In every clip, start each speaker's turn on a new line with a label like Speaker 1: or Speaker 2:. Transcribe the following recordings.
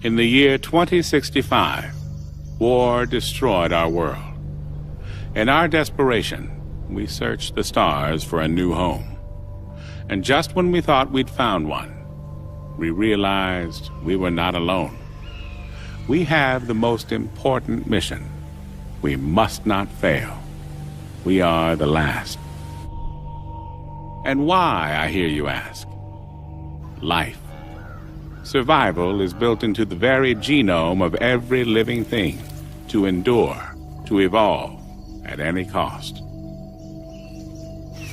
Speaker 1: In the year 2065, war destroyed our world. In our desperation, we searched the stars for a new home. And just when we thought we'd found one, we realized we were not alone. We have the most important mission. We must not fail. We are the last. And why, I hear you ask? Life. Survival is built into the very genome of every living thing, to endure, to evolve, at any cost.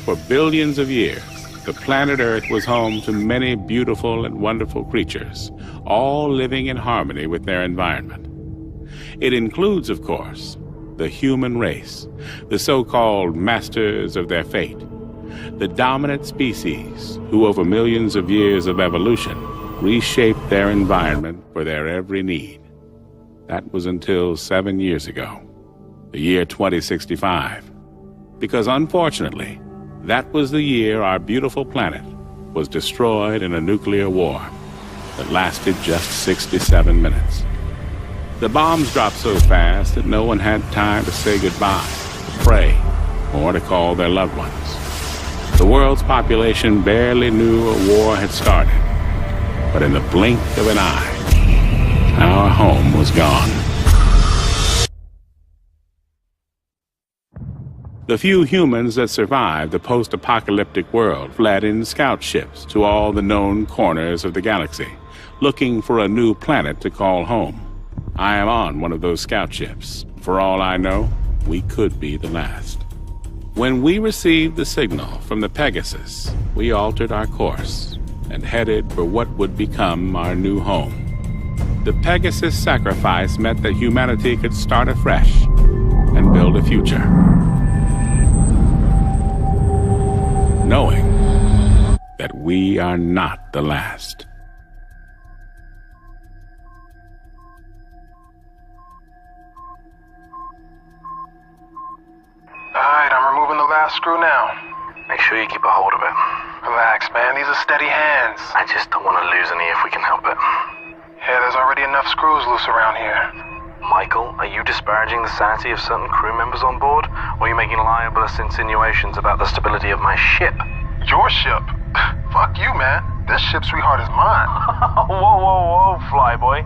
Speaker 1: For billions of years, the planet Earth was home to many beautiful and wonderful creatures, all living in harmony with their environment. It includes, of course, the human race, the so-called masters of their fate, the dominant species who, over millions of years of evolution, reshaped their environment for their every need. That was until 7 years ago, the year 2065. Because unfortunately, that was the year our beautiful planet was destroyed in a nuclear war that lasted just 67 minutes. The bombs dropped so fast that no one had time to say goodbye, to pray, or to call their loved ones. The world's population barely knew a war had started. But in the blink of an eye, our home was gone. The few humans that survived the post-apocalyptic world fled in scout ships to all the known corners of the galaxy, looking for a new planet to call home. I am on one of those scout ships. For all I know, we could be the last. When we received the signal from the Pegasus, we altered our course and headed for what would become our new home. The Pegasus sacrifice meant that humanity could start afresh and build a future, knowing that we are not the last.
Speaker 2: Alright, I'm removing the last screw now.
Speaker 3: Make sure you keep a hold of it.
Speaker 2: Relax, man. These are steady hands.
Speaker 3: I just don't want to lose any if we can help it.
Speaker 2: Yeah, there's already enough screws loose around here.
Speaker 3: Michael, are you disparaging the sanity of certain crew members on board? Or are you making libelous insinuations about the stability of my ship?
Speaker 2: Your ship? Fuck you, man. This ship, sweetheart, is mine.
Speaker 3: Whoa, flyboy.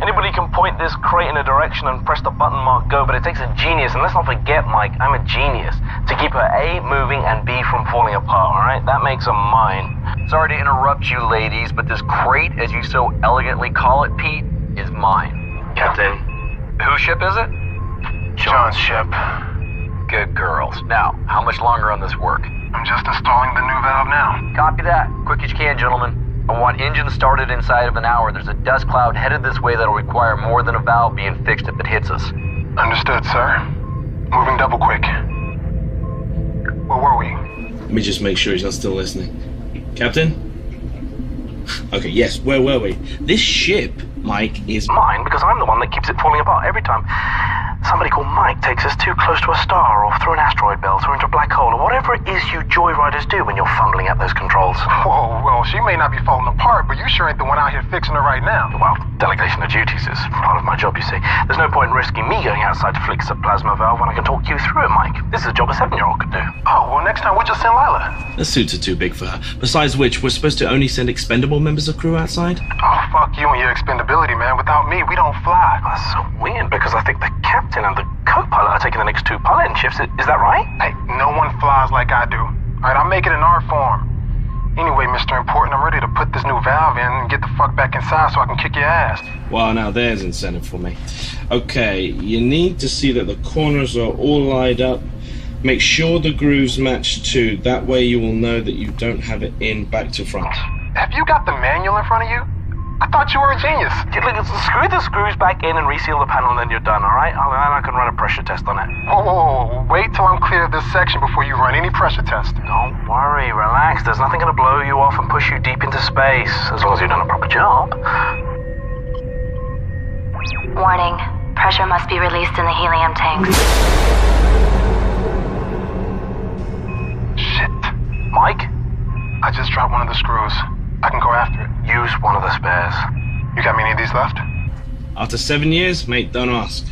Speaker 3: Anybody can point this crate in a direction and press the button marked go, but it takes a genius, and let's not forget, Mike, I'm a genius, to keep her A moving and B from falling apart, alright? That makes her mine.
Speaker 4: Sorry to interrupt you, ladies, but this crate, as you so elegantly call it, Pete, is mine.
Speaker 3: Captain.
Speaker 4: Whose ship is it?
Speaker 2: John's ship.
Speaker 4: Good girls. Now, how much longer on this work?
Speaker 2: I'm just installing the new valve now.
Speaker 4: Copy that. Quick as you can, gentlemen. I want engines started inside of an hour. There's a dust cloud headed this way that'll require more than a valve being fixed if it hits us.
Speaker 2: Understood, sir. Moving double quick. Where were we?
Speaker 5: Let me just make sure he's not still listening. Captain? Okay, yes, where were we? This ship, Mike, is
Speaker 3: Mine, because I'm the one that keeps it falling apart every time somebody called Mike takes us too close to a star or through an asteroid belt or into a black hole or whatever it is you joyriders do when you're fumbling at those controls.
Speaker 2: Whoa, well, she may not be falling apart, but you sure ain't the one out here fixing her right now.
Speaker 3: Well, delegation of duties is part of my job, you see. There's no point in risking me going outside to fix a plasma valve when I can talk you through it, Mike. This is a job a 7-year-old could do.
Speaker 2: Oh, well, next time we'll just send Lila.
Speaker 5: the suits are too big for her. Besides which, we're supposed to only send expendable members of crew outside?
Speaker 2: Oh, fuck you and your expendability, man. Without me, we don't fly.
Speaker 3: That's so weird because I think the captain and the co-pilot are taking the next 2 piloting shifts. Is that right?
Speaker 2: Hey, no one flies like I do. All right, I'll make it in our form. Anyway, Mr. Important, I'm ready to put this new valve in and get the fuck back inside so I can kick your ass.
Speaker 5: Well, now there's incentive for me. Okay, you need to see that the corners are all lined up. Make sure the grooves match too. That way you will know that you don't have it in back to front.
Speaker 2: Have you got the manual in front of you? I thought you were a genius.
Speaker 3: Screw the screws back in and reseal the panel and then you're done, alright? I can run a pressure test on it.
Speaker 2: Whoa. Wait till I'm clear of this section before you run any pressure test.
Speaker 3: Don't worry, relax. There's nothing gonna blow you off and push you deep into space, as long as you've done a proper job.
Speaker 6: Warning. Pressure must be released in the helium tanks.
Speaker 2: Shit.
Speaker 3: Mike?
Speaker 2: I just dropped one of the screws. I can go after it.
Speaker 3: Use one of the spares.
Speaker 2: You got many of these left?
Speaker 5: After 7 years, mate, don't ask.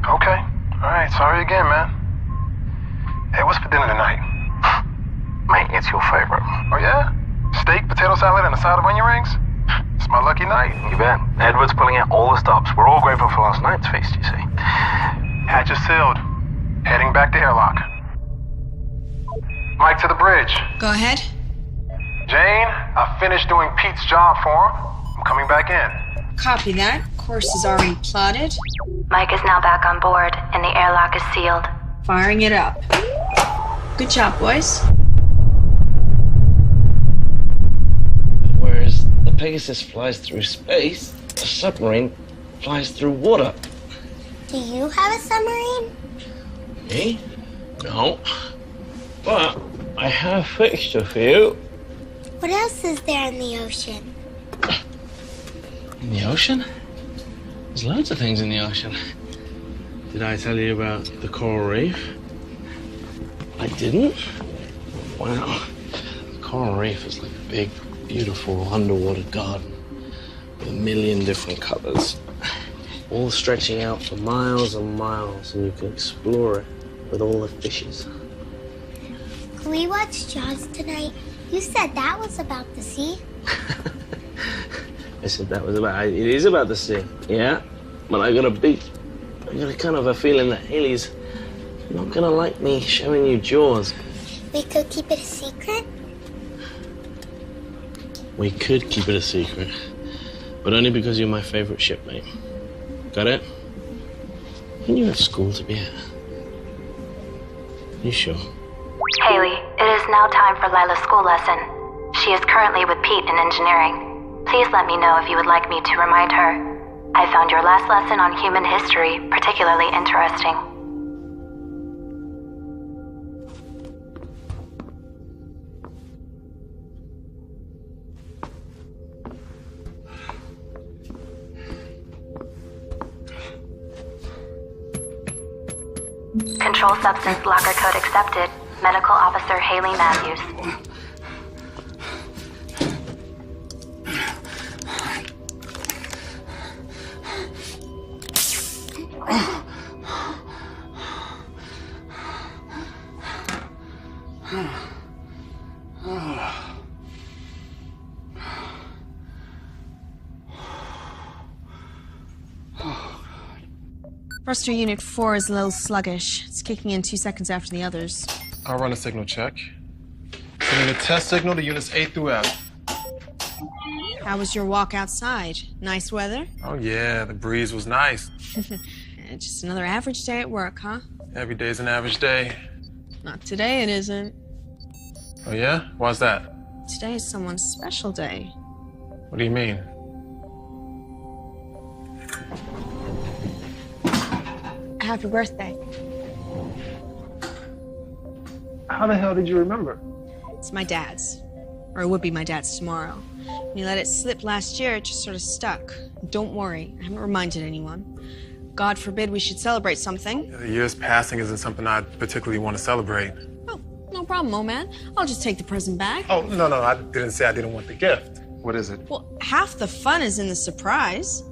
Speaker 2: Okay. All right, sorry again, man. Hey, what's for dinner tonight?
Speaker 3: Mate, it's your favorite.
Speaker 2: Oh, yeah? Steak, potato salad, and a side of onion rings? It's my lucky night.
Speaker 3: You bet. Edward's pulling out all the stops. We're all grateful for last night's feast, you see.
Speaker 2: Hatch is sealed. Heading back to airlock. Mike to the bridge.
Speaker 7: Go ahead.
Speaker 2: Jane, I finished doing Pete's job for him. I'm coming back in.
Speaker 7: Copy that. Course is already plotted.
Speaker 6: Mike is now back on board, and the airlock is sealed.
Speaker 7: Firing it up. Good job, boys.
Speaker 5: Whereas the Pegasus flies through space, the submarine flies through water.
Speaker 8: Do you have a submarine?
Speaker 5: Me? No. But I have fixed a few.
Speaker 8: What else is there in the ocean?
Speaker 5: In the ocean? There's loads of things in the ocean. Did I tell you about the coral reef? I didn't? Wow. The coral reef is like a big, beautiful underwater garden with a million different colors, all stretching out for miles and miles, and you can explore it with all the fishes.
Speaker 8: Can we watch Jaws tonight? You said that was about the sea.
Speaker 5: I said that was about, it is about the sea, yeah? But I got a kind of a feeling that Haley's not gonna like me showing you Jaws.
Speaker 8: We could keep it a secret?
Speaker 5: We could keep it a secret, but only because you're my favorite shipmate. Got it? And you have school to be at. You sure?
Speaker 6: Haley, it is now time for Lila's school lesson. She is currently with Pete in engineering. Please let me know if you would like me to remind her. I found your last lesson on human history particularly interesting. Control substance locker code accepted. Medical Officer Haley Matthews.
Speaker 7: Thruster Unit 4 is a little sluggish. It's kicking in 2 seconds after the others.
Speaker 2: I'll run a signal check. Sending a test signal to units A through F.
Speaker 7: How was your walk outside? Nice weather?
Speaker 2: Oh, yeah, the breeze was nice.
Speaker 7: Just another average day at work, huh?
Speaker 2: Every day's an average day.
Speaker 7: Not today, it isn't.
Speaker 2: Oh, yeah? Why's that?
Speaker 7: Today is someone's special day.
Speaker 2: What do you mean?
Speaker 7: Happy birthday.
Speaker 2: How the hell did you remember?
Speaker 7: It's my dad's. Or it would be my dad's tomorrow. When you let it slip last year, it just sort of stuck. Don't worry, I haven't reminded anyone. God forbid we should celebrate something.
Speaker 2: The year's passing isn't something I particularly want to celebrate.
Speaker 7: Oh, no problem, old man. I'll just take the present back.
Speaker 2: Oh, no, I didn't say I didn't want the gift. What is it?
Speaker 7: Well, half the fun is in the surprise.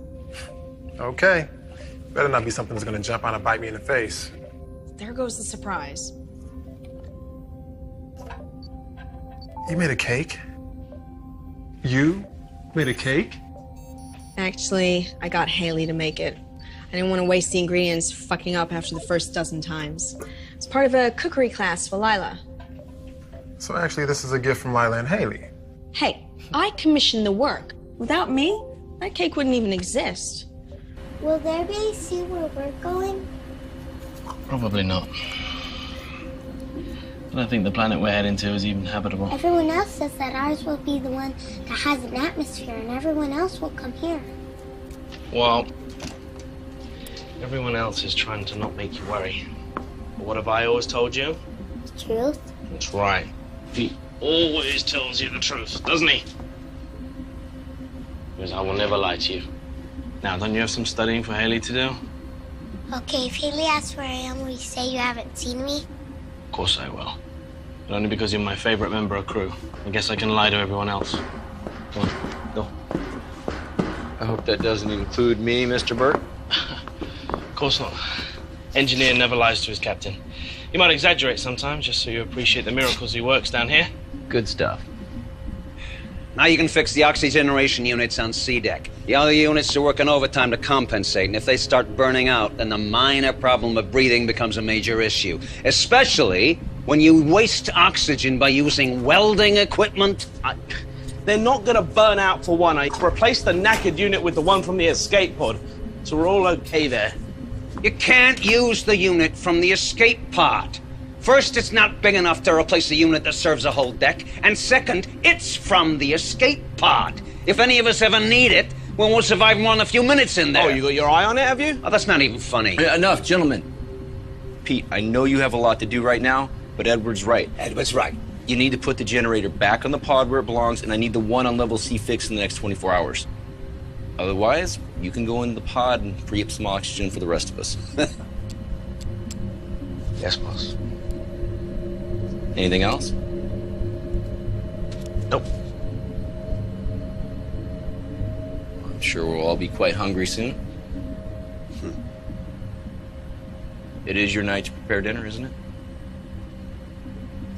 Speaker 2: Okay. Better not be something that's gonna jump out and bite me in the face.
Speaker 7: There goes the surprise.
Speaker 2: You made a cake? You made a cake?
Speaker 7: Actually, I got Haley to make it. I didn't want to waste the ingredients fucking up after the first dozen times. It's part of a cookery class for Lila.
Speaker 2: So actually, this is a gift from Lila and Haley.
Speaker 7: Hey, I commissioned the work. Without me, that cake wouldn't even exist.
Speaker 8: Will they really see where we're going?
Speaker 5: Probably not. I don't think the planet we're heading to is even habitable.
Speaker 8: Everyone else says that ours will be the one that has an atmosphere and everyone else will come here.
Speaker 5: Well, everyone else is trying to not make you worry. But what have I always told you?
Speaker 8: The truth?
Speaker 5: That's right. He always tells you the truth, doesn't he? Because I will never lie to you. Now, don't you have some studying for Haley to do?
Speaker 8: Okay, if Haley asks where I am, will you say you haven't seen me?
Speaker 5: Of course I will. But only because you're my favorite member of crew. I guess I can lie to everyone else. Come on, go.
Speaker 4: I hope that doesn't include me, Mr. Burt.
Speaker 9: Of course not. Engineer never lies to his captain. He might exaggerate sometimes, just so you appreciate the miracles he works down here.
Speaker 4: Good stuff.
Speaker 10: Now you can fix the oxygeneration units on C deck. The other units are working overtime to compensate, and if they start burning out, then the minor problem of breathing becomes a major issue. Especially when you waste oxygen by using welding equipment.
Speaker 9: They're not gonna burn out for one. I replaced the knackered unit with the one from the escape pod, so we're all okay there.
Speaker 10: You can't use the unit from the escape pod. First, it's not big enough to replace a unit that serves a whole deck, and second, it's from the escape pod. If any of us ever need it, well, we'll survive more than a few minutes in there.
Speaker 9: Oh, you got your eye on it, have you?
Speaker 10: Oh, that's not even funny.
Speaker 4: Enough, gentlemen. Pete, I know you have a lot to do right now, but Edward's right.
Speaker 10: Edward's right.
Speaker 4: You need to put the generator back on the pod where it belongs, and I need the one on level C fixed in the next 24 hours. Otherwise, you can go into the pod and free up some oxygen for the rest of us.
Speaker 9: Yes, boss.
Speaker 4: Anything else?
Speaker 9: Nope.
Speaker 4: I'm sure we'll all be quite hungry soon. It is your night to prepare dinner, isn't it?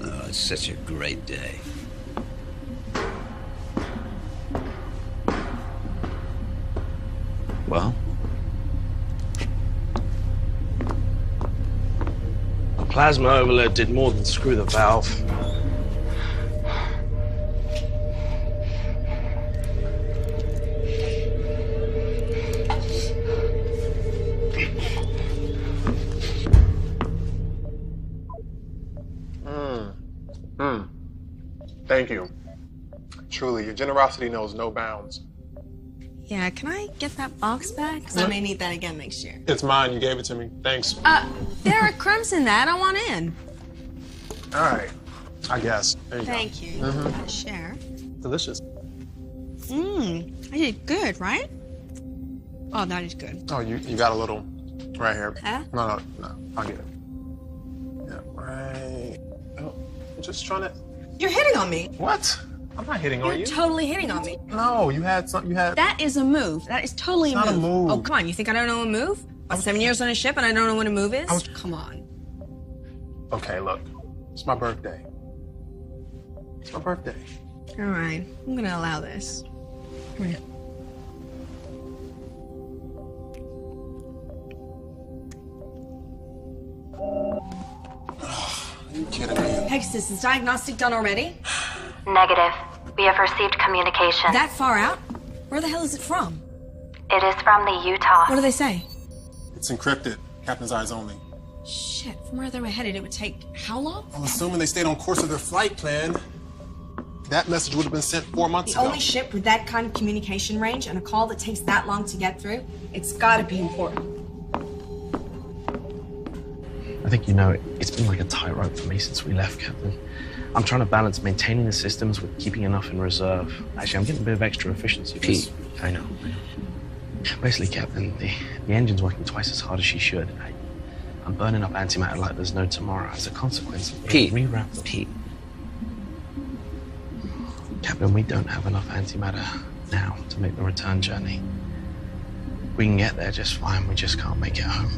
Speaker 10: Oh, it's such a great day.
Speaker 4: Well?
Speaker 9: The plasma overload did more than screw the valve.
Speaker 2: Thank you. Truly, your generosity knows no bounds.
Speaker 7: Yeah, can I get that box back? Because I may need that again next year.
Speaker 2: It's mine. You gave it to me. Thanks.
Speaker 7: There are crumbs in that. I want in.
Speaker 2: All right. I guess. There you
Speaker 7: Thank you.
Speaker 2: Mhm.
Speaker 7: Share.
Speaker 2: go. Delicious.
Speaker 7: I did good, right? Oh, that is good.
Speaker 2: Oh, you got a little right here.
Speaker 7: Huh?
Speaker 2: No, I'll get it. Yeah, right. Oh, I'm just trying to.
Speaker 7: You're hitting on me.
Speaker 2: What? I'm not hitting on
Speaker 7: You're
Speaker 2: you.
Speaker 7: totally hitting on me.
Speaker 2: No, you had something. You had.
Speaker 7: That is a move. That is totally
Speaker 2: It's not a move.
Speaker 7: Oh, come on. You think I don't know a move? I'm 7 years on a ship and I don't know what a move is? Come on.
Speaker 2: Okay, look. It's my birthday. It's my birthday.
Speaker 7: All right. I'm going to allow this. Come here.
Speaker 2: Are you kidding me?
Speaker 7: Pegasus, is diagnostic done already?
Speaker 6: Negative. We have received communication.
Speaker 7: That far out? Where the hell is it from?
Speaker 6: It is from the Utah.
Speaker 7: What do they say?
Speaker 2: It's encrypted. Captain's eyes only.
Speaker 7: Shit, from where they were headed, it would take how long?
Speaker 2: Well, assuming they stayed on course of their flight plan, that message would have been sent 4 months
Speaker 7: The
Speaker 2: ago.
Speaker 7: only ship with that kind of communication range and a call that takes that long to get through, it's gotta be important.
Speaker 9: I think you know it's been like a tightrope for me since we left, Captain. I'm trying to balance maintaining the systems with keeping enough in reserve. Actually, I'm getting a bit of extra efficiency.
Speaker 4: Pete, I know.
Speaker 9: Basically, Captain, the engine's working twice as hard as she should. I'm burning up antimatter like there's no tomorrow. As a consequence,
Speaker 4: Pete,
Speaker 9: Pete. Captain, we don't have enough antimatter now to make the return journey. We can get there just fine. We just can't make it home.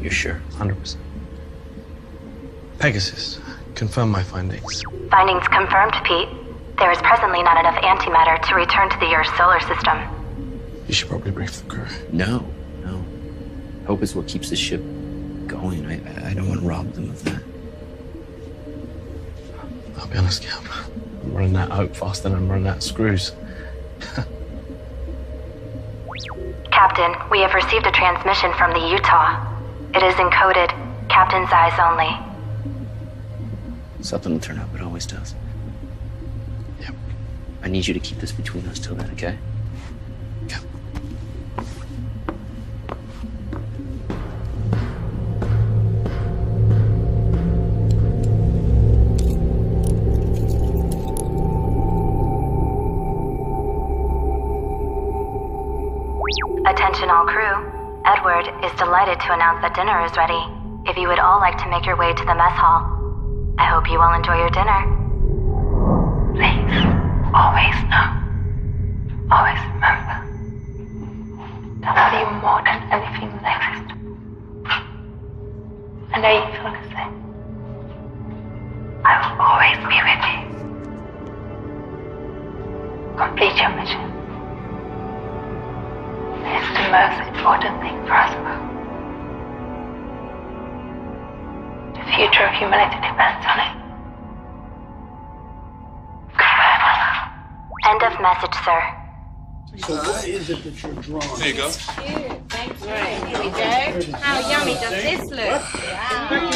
Speaker 4: You're sure?
Speaker 9: 100%. Pegasus, confirm my findings.
Speaker 6: Findings confirmed, Pete. There is presently not enough antimatter to return to the Earth solar system.
Speaker 9: You should probably brief the crew.
Speaker 4: No. Hope is what keeps the ship going. I don't want to rob them of that.
Speaker 9: I'll be honest, Cap. I'm running that hope faster than I'm running that screws.
Speaker 6: Captain, we have received a transmission from the Utah. It is encoded, Captain's eyes only.
Speaker 4: Something will turn up. It always does.
Speaker 9: Yep.
Speaker 4: I need you to keep this between us till then, okay?
Speaker 9: Cap.
Speaker 6: Attention all crew. Edward is delighted to announce that dinner is ready. If you would all like to make your way to the mess hall, I hope you all enjoy your dinner. Please, always know Always remember that I love you more than anything that exists. I know you feel the same. I will always be with you. Complete your mission. It's the most important thing for us both. The future of humanity depends on it. Goodbye, my love. End of message, sir.
Speaker 11: So what is it that you're drawing?
Speaker 12: There you go.
Speaker 13: Cute. Thank you. Here we go. How yummy does this look? Wow.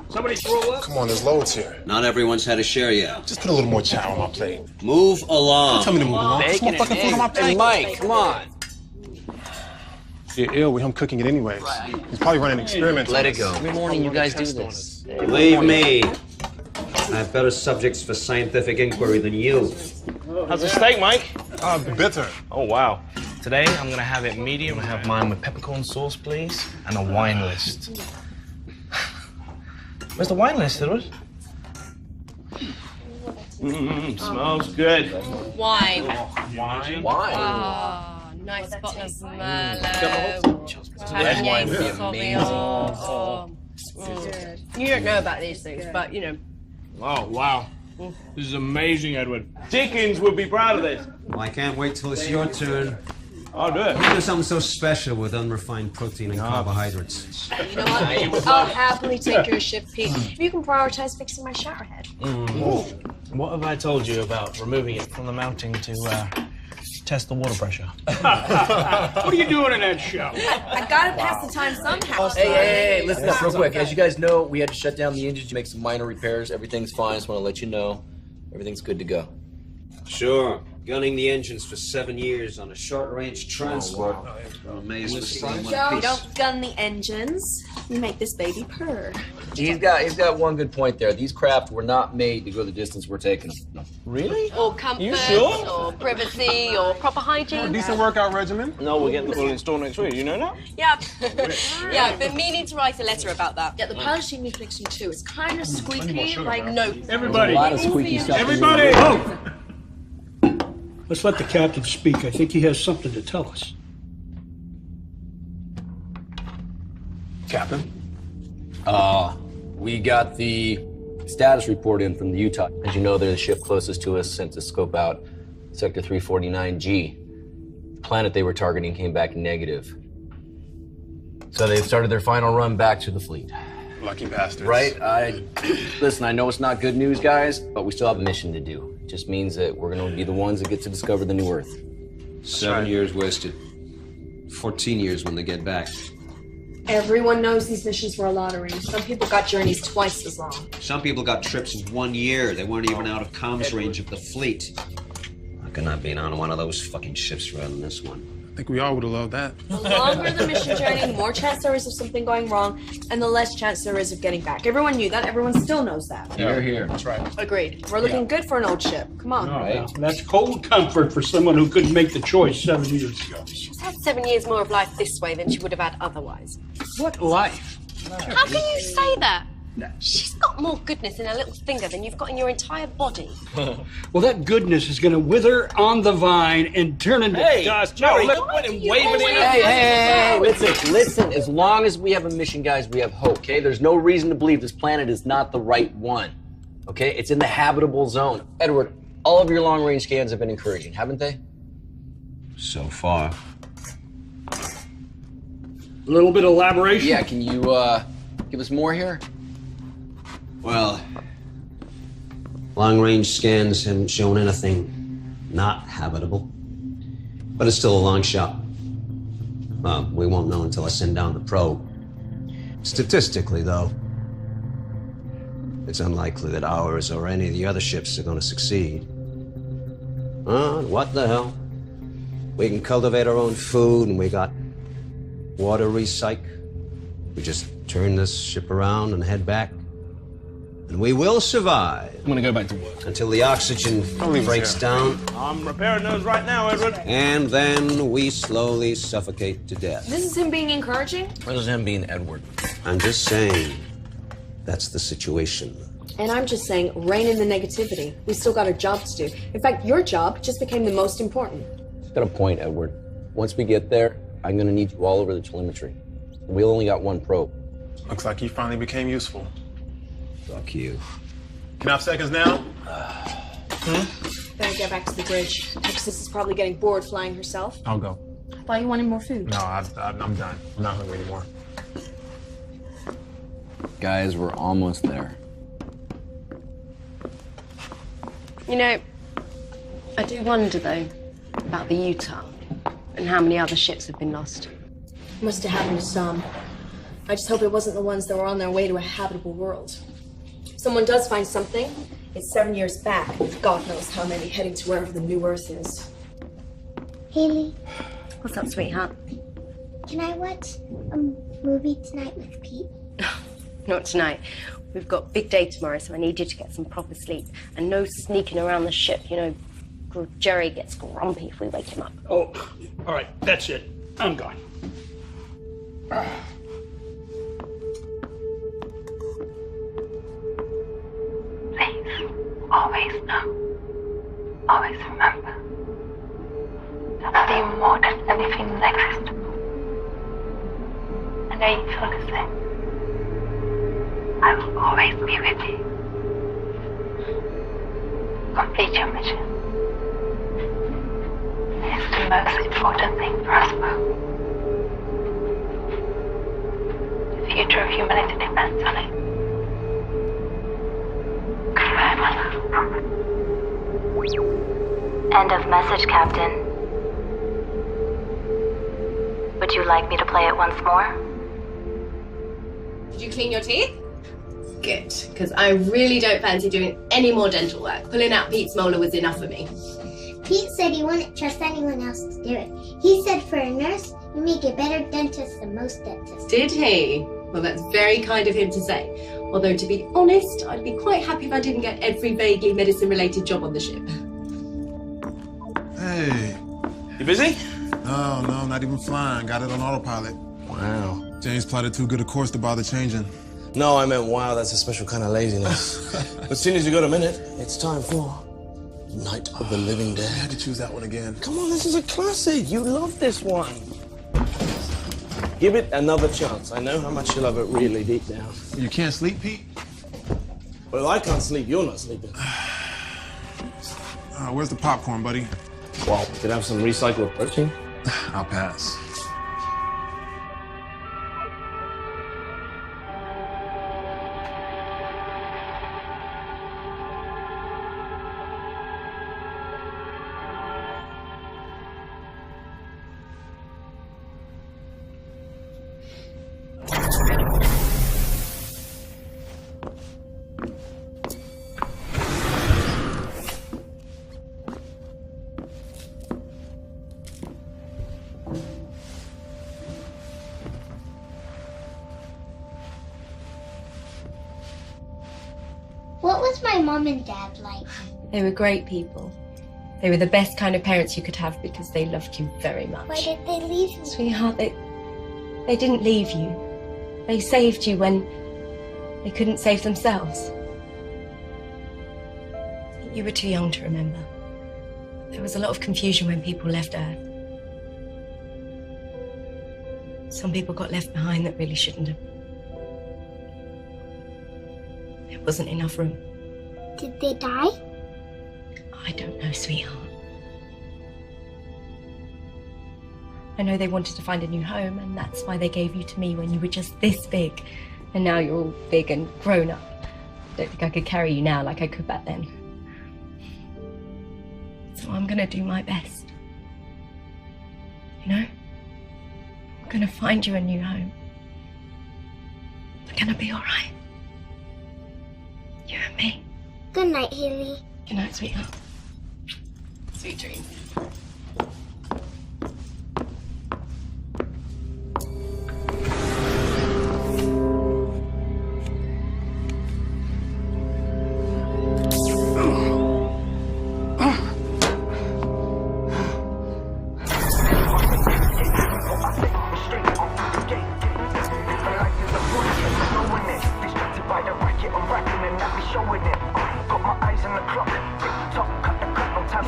Speaker 11: Somebody throw up?
Speaker 2: Come on, there's loads here.
Speaker 10: Not everyone's had a share yet.
Speaker 2: Just put a little more chow on my plate.
Speaker 10: Move along.
Speaker 2: Don't tell me to move along. There's more fucking food on my plate.
Speaker 10: Hey, Mike, come on.
Speaker 2: You're ill with him cooking it anyways. He's probably running experiments.
Speaker 4: Let it go. Every morning you guys do this.
Speaker 10: Believe me, I have better subjects for scientific inquiry than you.
Speaker 9: How's the steak, Mike?
Speaker 2: Bitter.
Speaker 9: Oh, wow. Today, I'm going to have it medium. I have mine with peppercorn sauce, please, and a wine list. Where's the wine list, Edward? Smells good.
Speaker 13: Wine.
Speaker 9: Wine?
Speaker 13: Oh, nice bottle of Merlot.
Speaker 9: Red wine would be
Speaker 13: Sauvignon. You don't know about these things, but you know.
Speaker 11: Oh, wow. This is amazing, Edward. Dickens would be proud of this.
Speaker 10: Well, I can't wait till it's your turn.
Speaker 11: I'll do it.
Speaker 10: You do something so special with unrefined protein and carbohydrates.
Speaker 14: You know what? I'll happily take your shift, Pete. If you can prioritize fixing my shower head.
Speaker 9: What have I told you about removing it from the mounting to test the water pressure?
Speaker 11: What are you doing in that show?
Speaker 14: I gotta pass the time somehow.
Speaker 15: Hey, listen up real quick. As you guys know, we had to shut down the engine to make some minor repairs. Everything's fine. Just want to let you know. Everything's good to go.
Speaker 10: Sure. Gunning the engines for 7 years on a short-range transport. I'm amazed to see one
Speaker 14: Joe,
Speaker 10: piece.
Speaker 14: don't gun the engines. You make this baby purr.
Speaker 15: He's got one good point there. These craft were not made to go the distance we're taking them.
Speaker 9: Really?
Speaker 13: Or comfort,
Speaker 9: You sure?
Speaker 13: or privacy, or proper hygiene.
Speaker 2: Decent workout regimen.
Speaker 9: No, we're getting the full install next week. You know that?
Speaker 13: Yeah. Yeah, I've been meaning to write a letter about that.
Speaker 14: Yeah, the polishing you're fixing too is kind of squeaky. Like,
Speaker 13: no.
Speaker 11: Everybody.
Speaker 15: A lot of squeaky stuff.
Speaker 11: Everybody. Oh. Let's let the captain speak. I think he has something to tell us.
Speaker 2: Captain?
Speaker 15: We got the status report in from the Utah. As you know, they're the ship closest to us, sent to scope out Sector 349G. The planet they were targeting came back negative. So they've started their final run back to the fleet.
Speaker 2: Lucky bastards.
Speaker 15: Right? Listen, I know it's not good news, guys, but we still have a mission to do. It just means that we're going to be the ones that get to discover the new Earth.
Speaker 10: 7 years wasted. 14 years when they get back.
Speaker 14: everyone knows these missions were a lottery. Some people got journeys twice as long.
Speaker 10: Some people got trips in 1 year. They weren't even out of comms range of the fleet. I could not be on one of those fucking ships rather than this one.
Speaker 2: I think we all would have loved that.
Speaker 14: The longer the mission journey, the more chance there is of something going wrong, and the less chance there is of getting back. Everyone knew that. Everyone still knows that.
Speaker 15: Here.
Speaker 2: That's right.
Speaker 14: Agreed. We're looking good for an old ship. Come on.
Speaker 11: Right. That's cold comfort for someone who couldn't make the choice 7 years ago.
Speaker 13: She's had 7 years more of life this way than she would have had otherwise.
Speaker 11: What life?
Speaker 13: How can you say that? She's got more goodness in her little finger than you've got in your entire body.
Speaker 11: Well, that goodness is going to wither on the vine and turn into dust.
Speaker 9: Jerry,
Speaker 15: Hey, listen. As long as we have a mission, guys, we have hope, okay? There's no reason to believe this planet is not the right one, okay? It's in the habitable zone. Edward, all of your long-range scans have been encouraging, haven't they?
Speaker 10: So far.
Speaker 11: A little bit of elaboration?
Speaker 15: Yeah, can you give us more here?
Speaker 10: Well, long-range scans haven't shown anything not habitable. But it's still a long shot. We won't know until I send down the probe. Statistically, though, it's unlikely that ours or any of the other ships are going to succeed. What the hell? We can cultivate our own food, and we got water recyc. We just turn this ship around and head back. And we will survive.
Speaker 9: I'm gonna go back to work.
Speaker 10: Until the oxygen breaks down.
Speaker 9: I'm repairing those right now, Edward.
Speaker 10: And then we slowly suffocate to death.
Speaker 14: This is him being encouraging?
Speaker 15: Or is him being Edward?
Speaker 10: I'm just saying, that's the situation.
Speaker 14: And I'm just saying, rein in the negativity. We still got a job to do. In fact, your job just became the most important.
Speaker 15: Just got a point, Edward. Once we get there, I'm gonna need you all over the telemetry. We only got one probe.
Speaker 2: Looks like he finally became useful.
Speaker 15: Fuck you.
Speaker 2: Can I have seconds now?
Speaker 14: Better get back to the bridge. Texas is probably getting bored flying herself.
Speaker 2: I'll go.
Speaker 14: I thought you wanted more food.
Speaker 2: No, I'm done. I'm not hungry anymore.
Speaker 15: Guys, we're almost there.
Speaker 12: You know, I do wonder, though, about the Utah and how many other ships have been lost.
Speaker 14: Must have happened to some. I just hope it wasn't the ones that were on their way to a habitable world. If someone does find something, it's 7 years back. God knows how many heading to wherever the new Earth is.
Speaker 8: Haley,
Speaker 12: What's up, sweetheart?
Speaker 8: can I watch a movie tonight with Pete?
Speaker 12: Not tonight. We've got a big day tomorrow, so I need you to get some proper sleep. And no sneaking around the ship. You know, Jerry gets grumpy if we wake him up.
Speaker 11: Oh, all right, that's it. I'm gone.
Speaker 6: Please, always know, always remember, that I love you more than anything in existence. I know you feel the same. I will always be with you. Complete your mission. It's the most important thing for us both. The future of humanity depends on it. Goodbye, my love. End of message, Captain. Would you like me to play it once more?
Speaker 14: Did you clean your teeth? Good, because I really don't fancy doing any more dental work. Pulling out Pete's molar was enough for me.
Speaker 8: Pete said he wouldn't trust anyone else to do it. He said for a nurse, you make a better dentist than most dentists.
Speaker 14: Did he? Well, that's very kind of him to say. Although, to be honest, I'd be quite happy if I didn't get every vaguely medicine-related job on the ship.
Speaker 16: Hey.
Speaker 5: You busy?
Speaker 16: No, not even flying. Got it on autopilot.
Speaker 9: Wow.
Speaker 16: James plotted too good a course to bother changing.
Speaker 9: No, I meant wow, that's a special kind of laziness. As soon as you got a minute, it's time for Night of the Living Dead.
Speaker 16: I had to choose that one again.
Speaker 9: Come on, this is a classic. You love this one. Give it another chance. I know how much you love it really deep down.
Speaker 16: You can't sleep, Pete?
Speaker 9: Well, if I can't sleep, you're not sleeping.
Speaker 16: Where's the popcorn, buddy?
Speaker 9: Well, we could have some recycled protein.
Speaker 16: I'll pass.
Speaker 8: What was my mom and dad like?
Speaker 12: They were great people. They were the best kind of parents you could have because they loved you very much.
Speaker 8: Why did they leave me?
Speaker 12: Sweetheart, they didn't leave you. They saved you when they couldn't save themselves. You were too young to remember. There was a lot of confusion when people left Earth. Some people got left behind that really shouldn't have. There wasn't enough room.
Speaker 8: Did they die?
Speaker 12: I don't know, sweetheart. I know they wanted to find a new home, and that's why they gave you to me when you were just this big. And now you're all big and grown up. I don't think I could carry you now like I could back then. So I'm gonna do my best. You know? I'm gonna find you a new home. We're gonna be all right. You and me.
Speaker 8: Good night, Haley.
Speaker 12: Good night, sweetheart. Sweet dreams.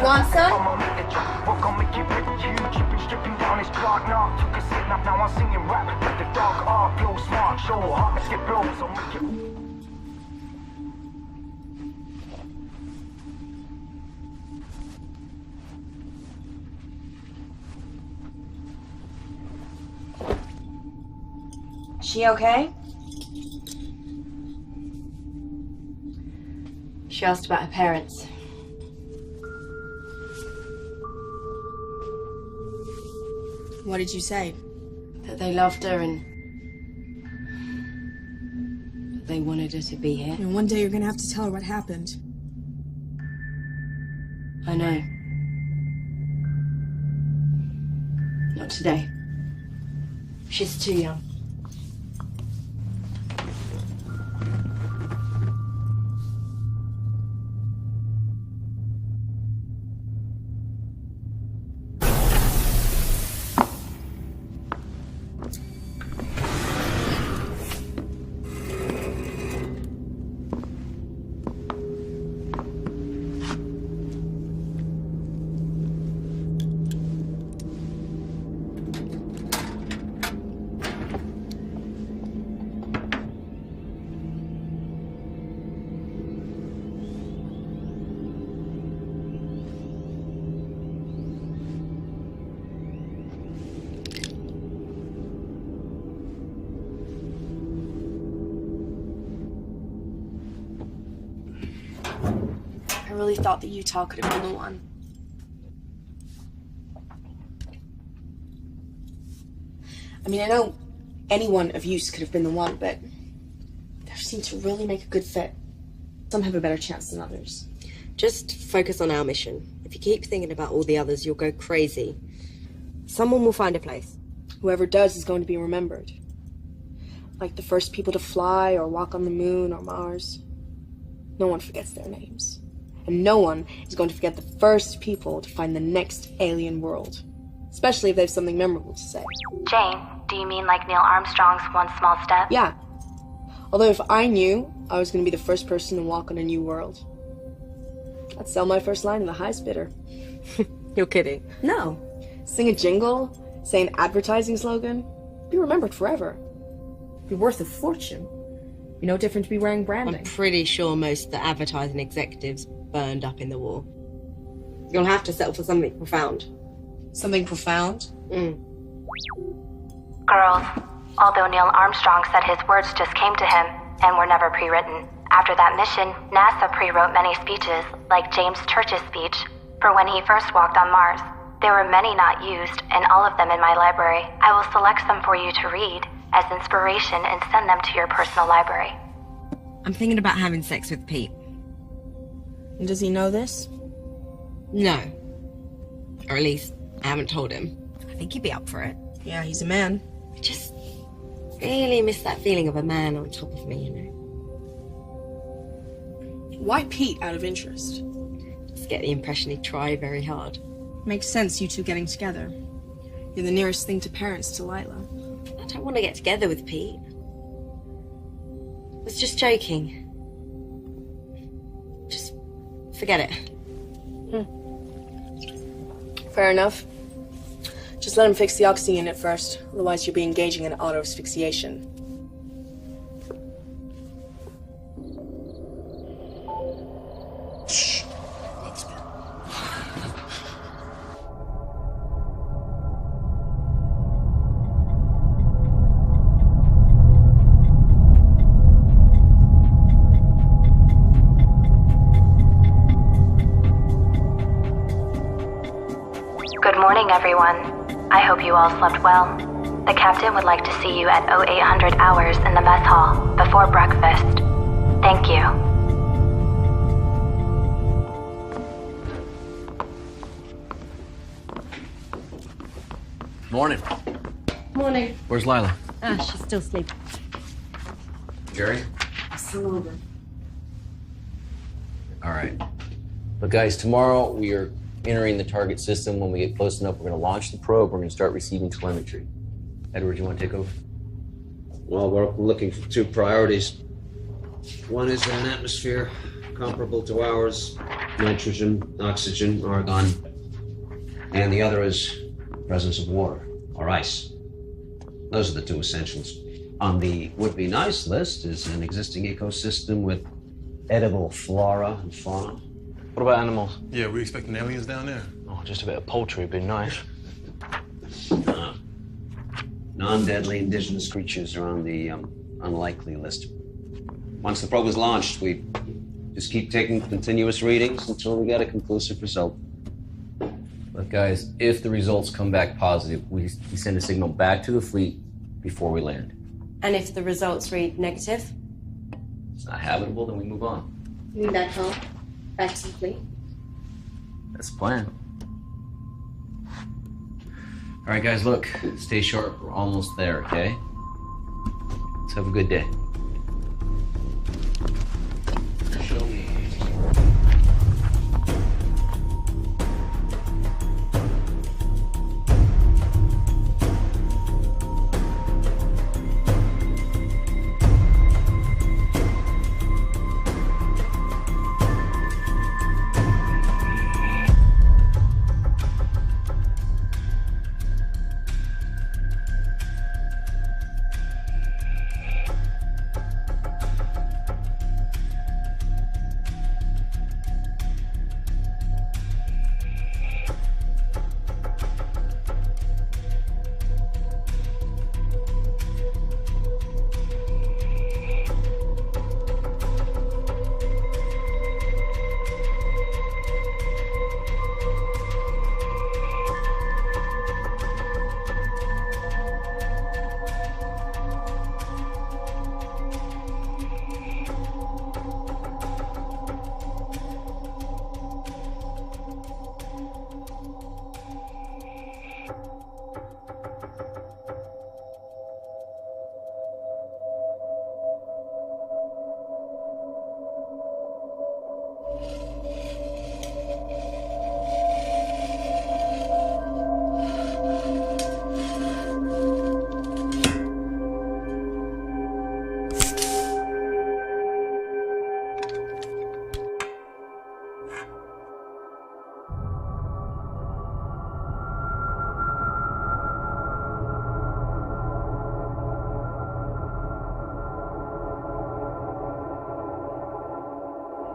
Speaker 14: Want some?
Speaker 17: Stripping down his dark knob. Took a sit, now I'm singing rap. The dark art, blow smart, show hard, skip blows, I'll make it.
Speaker 14: She okay? She asked about her parents.
Speaker 7: What did you say?
Speaker 14: That they loved her and they wanted her to be here.
Speaker 7: And one day you're gonna have to tell her what happened.
Speaker 14: I know. Not today. She's too young. I really thought that Utah could have been the one. I mean, I know any one of use could have been the one, but they seem to really make a good fit. Some have a better chance than others.
Speaker 18: Just focus on our mission. If you keep thinking about all the others, you'll go crazy. Someone will find a place.
Speaker 14: Whoever does is going to be remembered. Like the first people to fly or walk on the moon or Mars. No one forgets their names. And no one is going to forget the first people to find the next alien world. Especially if they have something memorable to say.
Speaker 6: Jane, do you mean like Neil Armstrong's one small step?
Speaker 14: Yeah. Although if I knew I was going to be the first person to walk on a new world, I'd sell my first line to the highest bidder.
Speaker 18: You're kidding.
Speaker 14: No. Sing a jingle, say an advertising slogan, be remembered forever. Be worth a fortune. Be no different to be wearing branding.
Speaker 18: I'm pretty sure most of the advertising executives burned up in the war. You'll have to settle for something profound.
Speaker 14: Something profound?
Speaker 6: Girls, although Neil Armstrong said his words just came to him and were never pre-written, after that mission, NASA pre-wrote many speeches, like James Church's speech, for when he first walked on Mars. There were many not used, and all of them in my library. I will select some for you to read as inspiration and send them to your personal library.
Speaker 18: I'm thinking about having sex with Pete.
Speaker 14: And does he know this?
Speaker 18: No. Or at least, I haven't told him. I think he'd be up for it.
Speaker 14: Yeah, he's a man.
Speaker 18: I just really miss that feeling of a man on top of me, you know.
Speaker 14: Why Pete, out of interest?
Speaker 18: Just get the impression he'd try very hard.
Speaker 14: Makes sense, you two getting together. You're the nearest thing to parents to Lila.
Speaker 18: I don't want to get together with Pete. I was just joking. Just forget it.
Speaker 14: Fair enough. Just let him fix the oxygen unit first, otherwise you'll be engaging in auto asphyxiation.
Speaker 6: Good morning, everyone. I hope you all slept well. The captain would like to see you at 0800 hours in the mess hall before breakfast. Thank you.
Speaker 15: Morning.
Speaker 12: Morning.
Speaker 15: Where's Lila?
Speaker 12: She's still sleeping.
Speaker 15: Jerry?
Speaker 14: Still over.
Speaker 15: All right. But guys, tomorrow we are entering the target system. When we get close enough, we're going to launch the probe. We're going to start receiving telemetry. Edward, you want to take over?
Speaker 10: Well, we're looking for two priorities. One is an atmosphere comparable to ours, nitrogen, oxygen, argon. And the other is presence of water or ice. Those are the two essentials. On the would-be-nice list is an existing ecosystem with edible flora and fauna.
Speaker 9: What about animals?
Speaker 16: Yeah, we expecting aliens down there.
Speaker 9: Oh, just a bit of poultry would be nice.
Speaker 10: Non-deadly indigenous creatures are on the unlikely list. Once the probe is launched, we just keep taking continuous readings until we get a conclusive result.
Speaker 15: But guys, if the results come back positive, we send a signal back to the fleet before we land.
Speaker 18: And if the results read negative?
Speaker 15: It's not habitable, then we move on.
Speaker 18: You mean back home? Back to the fleet?
Speaker 15: That's the plan. All right, guys, look, stay sharp. We're almost there, okay? Let's have a good day. Show me.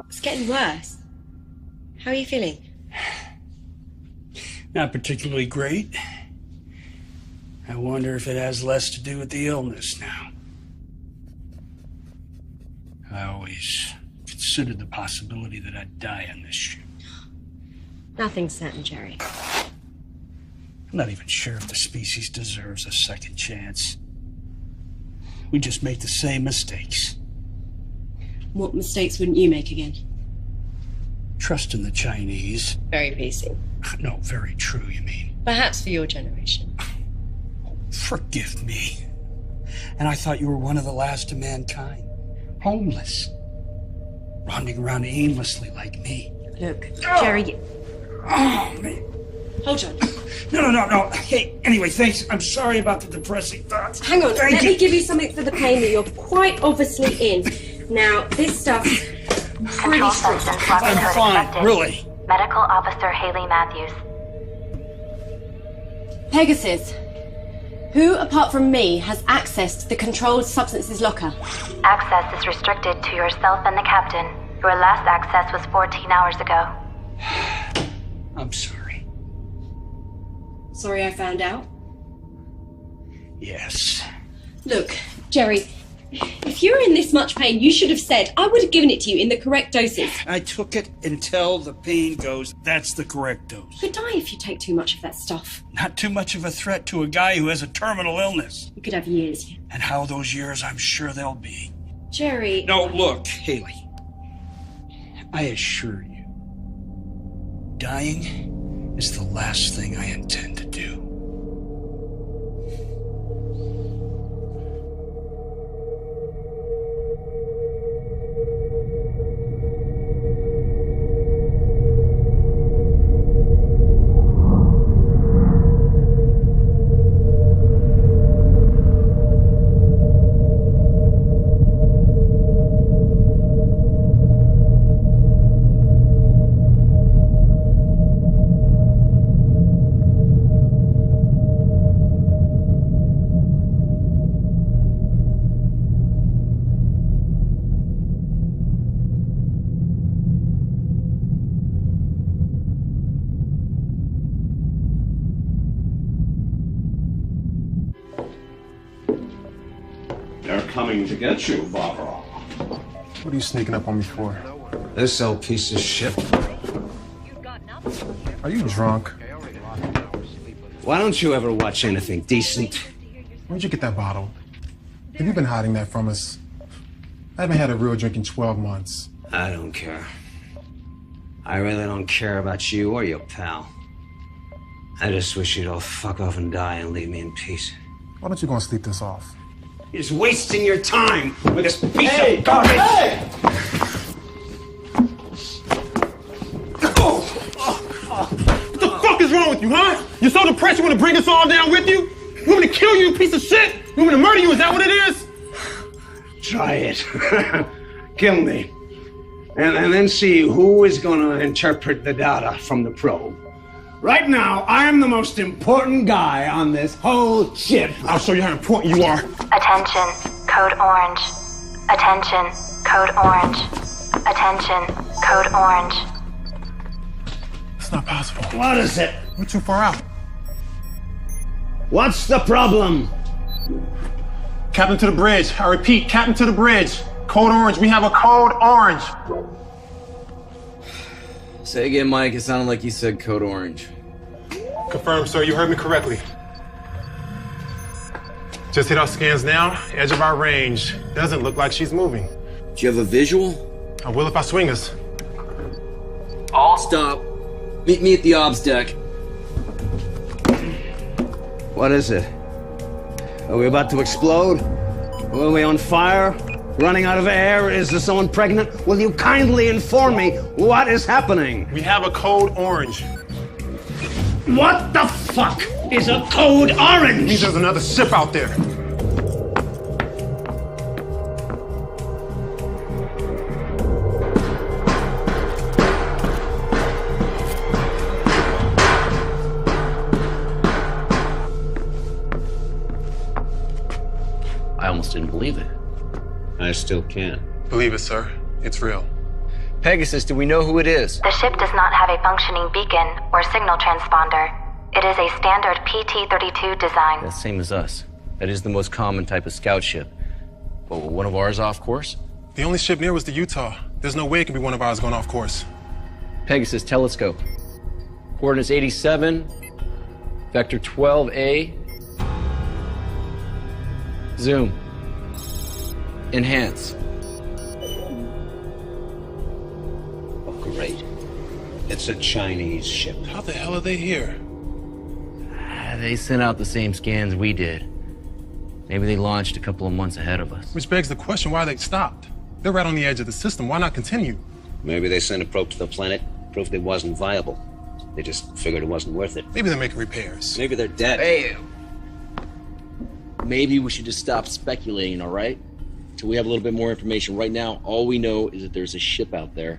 Speaker 18: It's getting worse. How are you feeling?
Speaker 11: Not particularly great. I wonder if it has less to do with the illness now. I always considered the possibility that I'd die on this ship.
Speaker 18: Nothing's certain, Jerry.
Speaker 11: I'm not even sure if the species deserves a second chance. We just make the same mistakes.
Speaker 18: What mistakes wouldn't you make again?
Speaker 11: Trust in the Chinese.
Speaker 18: Very PC.
Speaker 11: No, very true, you mean.
Speaker 18: Perhaps for your generation.
Speaker 11: Forgive me. And I thought you were one of the last of mankind. Homeless. Wandering around aimlessly like me.
Speaker 18: Look, Jerry...
Speaker 11: Oh, man.
Speaker 18: Hold on.
Speaker 11: No. Hey, anyway, thanks. I'm sorry about the depressing thoughts.
Speaker 18: Hang on,
Speaker 11: Thank
Speaker 18: let
Speaker 11: you.
Speaker 18: me give you something for the pain that you're quite obviously in. Now, this stuff's pretty
Speaker 6: Control
Speaker 18: strict.
Speaker 6: substance lock
Speaker 11: I'm
Speaker 6: code
Speaker 11: fine,
Speaker 6: accepted.
Speaker 11: really.
Speaker 6: Medical Officer Haley Matthews.
Speaker 18: Pegasus, who apart from me has access to the controlled substances locker?
Speaker 6: Access is restricted to yourself and the captain. Your last access was 14 hours ago.
Speaker 11: I'm sorry.
Speaker 18: Sorry I found out.
Speaker 11: Yes.
Speaker 18: Look, Jerry, if you're in this much pain, you should have said. I would have given it to you in the correct doses.
Speaker 11: I took it until the pain goes. That's the correct dose.
Speaker 18: You could die if you take too much of that stuff.
Speaker 11: Not too much of a threat to a guy who has a terminal illness.
Speaker 18: You could have years.
Speaker 11: And how those years, I'm sure they'll be.
Speaker 18: Jerry...
Speaker 11: No, look, Haley. I assure you, dying is the last thing I intend to do.
Speaker 5: coming to get you, Barbara.
Speaker 2: What are you sneaking up on me for?
Speaker 10: This old piece of shit.
Speaker 2: Are you drunk?
Speaker 10: Why don't you ever watch anything decent?
Speaker 2: Where'd you get that bottle? Have you been hiding that from us? I haven't had a real drink in 12 months.
Speaker 10: I don't care. I really don't care about you or your pal. I just wish you'd all fuck off and die and leave me in peace.
Speaker 2: Why don't you go and sleep this off?
Speaker 10: You're just wasting your time with this piece of garbage.
Speaker 2: Hey!
Speaker 19: What the fuck is wrong with you, huh? You're so depressed you want to bring us all down with you? You want me to kill you, you piece of shit? You want me to murder you? Is that what it is?
Speaker 10: Try it. Kill me. And then see who is going to interpret the data from the probe. Right now, I am the most important guy on this whole ship.
Speaker 19: I'll show you how important you are.
Speaker 6: Attention, code orange. Attention, code orange. Attention, code orange.
Speaker 2: It's not possible.
Speaker 10: What is it?
Speaker 2: We're too far out.
Speaker 10: What's the problem?
Speaker 2: Captain to the bridge. I repeat, Captain to the bridge. Code orange. We have a code orange.
Speaker 15: Say again, Mike. It sounded like you said code orange.
Speaker 2: Confirmed, sir. You heard me correctly. Just hit our scans now. Edge of our range. Doesn't look like she's moving.
Speaker 15: Do you have a visual?
Speaker 2: I will if I swing us.
Speaker 15: All stop. Meet me at the obs deck.
Speaker 10: What is it? Are we about to explode? Are we on fire? Running out of air? Is there someone pregnant? Will you kindly inform me what is happening?
Speaker 2: We have a code orange.
Speaker 10: What the fuck is a code orange?
Speaker 2: It means there's another ship out there.
Speaker 15: I almost didn't believe it.
Speaker 10: I still can't.
Speaker 2: Believe it, sir. It's real.
Speaker 15: Pegasus, do we know who it is?
Speaker 6: The ship does not have a functioning beacon or signal transponder. It is a standard PT-32 design.
Speaker 15: That's same as us. That is the most common type of scout ship. But one of ours off course?
Speaker 2: The only ship near was the Utah. There's no way it could be one of ours going off course.
Speaker 15: Pegasus telescope. Coordinates 87, vector 12A. Zoom. Enhance.
Speaker 10: Oh, great. It's a Chinese ship.
Speaker 2: How the hell are they here?
Speaker 15: They sent out the same scans we did. Maybe they launched a couple of months ahead of us.
Speaker 2: Which begs the question why they stopped. They're right on the edge of the system. Why not continue?
Speaker 10: Maybe they sent a probe to the planet, proved it wasn't viable. They just figured it wasn't worth it.
Speaker 2: Maybe they're making repairs.
Speaker 10: Maybe they're dead.
Speaker 15: Hey, maybe we should just stop speculating, all right? Till we have a little bit more information. Right now, all we know is that there's a ship out there.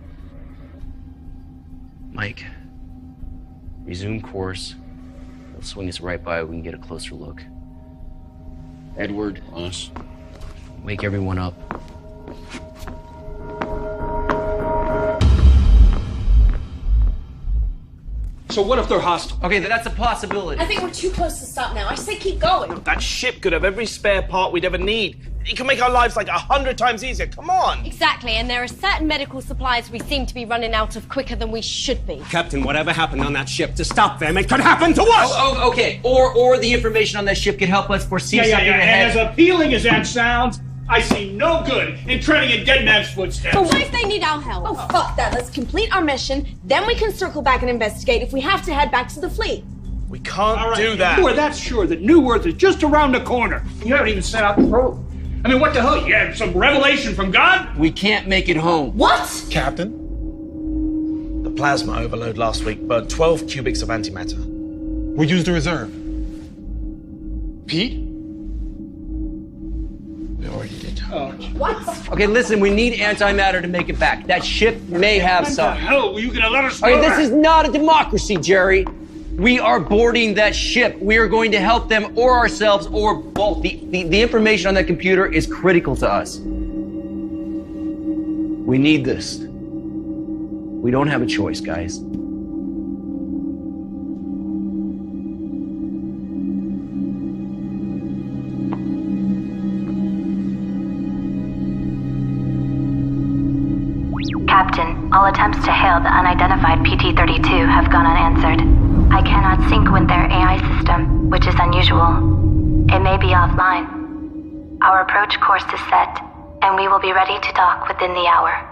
Speaker 15: Mike, resume course. They'll swing us right by. We can get a closer look. Edward,
Speaker 10: us.
Speaker 15: Wake everyone up.
Speaker 19: So what if they're hostile?
Speaker 15: Okay, that's a possibility.
Speaker 14: I think we're too close to stop now. I say keep going.
Speaker 19: That ship could have every spare part we'd ever need. It can make our lives like 100 times easier. Come on!
Speaker 12: Exactly, and there are certain medical supplies we seem to be running out of quicker than we should be.
Speaker 19: Captain, whatever happened on that ship, to stop them, it could happen to us!
Speaker 15: Oh, okay. Or the information on that ship could help us foresee something ahead.
Speaker 20: And as appealing as that sounds, I see no good in treading in dead man's footsteps.
Speaker 14: But what if they need our help? Oh, fuck that. Let's complete our mission, then we can circle back and investigate if we have to head back to the fleet.
Speaker 19: We can't do that.
Speaker 20: You are that sure that New Earth is just around the corner. You haven't even sent out the probe. I mean, what the hell? You had some revelation from God?
Speaker 15: We can't make it home.
Speaker 14: What?
Speaker 2: Captain?
Speaker 5: The plasma overload last week burned 12 cubics of antimatter.
Speaker 2: We used the reserve.
Speaker 5: Pete? We already did.
Speaker 14: What?
Speaker 15: Okay, listen, we need antimatter to make it back. That ship may have some.
Speaker 20: What the hell were you gonna let us know?
Speaker 15: Okay, this is not a democracy, Jerry. We are boarding that ship. We are going to help them or ourselves or both. The information on that computer is critical to us. We need this. We don't have a choice, guys.
Speaker 6: Captain, all attempts to hail the unidentified PT-32 have gone unanswered. I cannot sync with their AI system, which is unusual. It may be offline. Our approach course is set, and we will be ready to dock within the hour.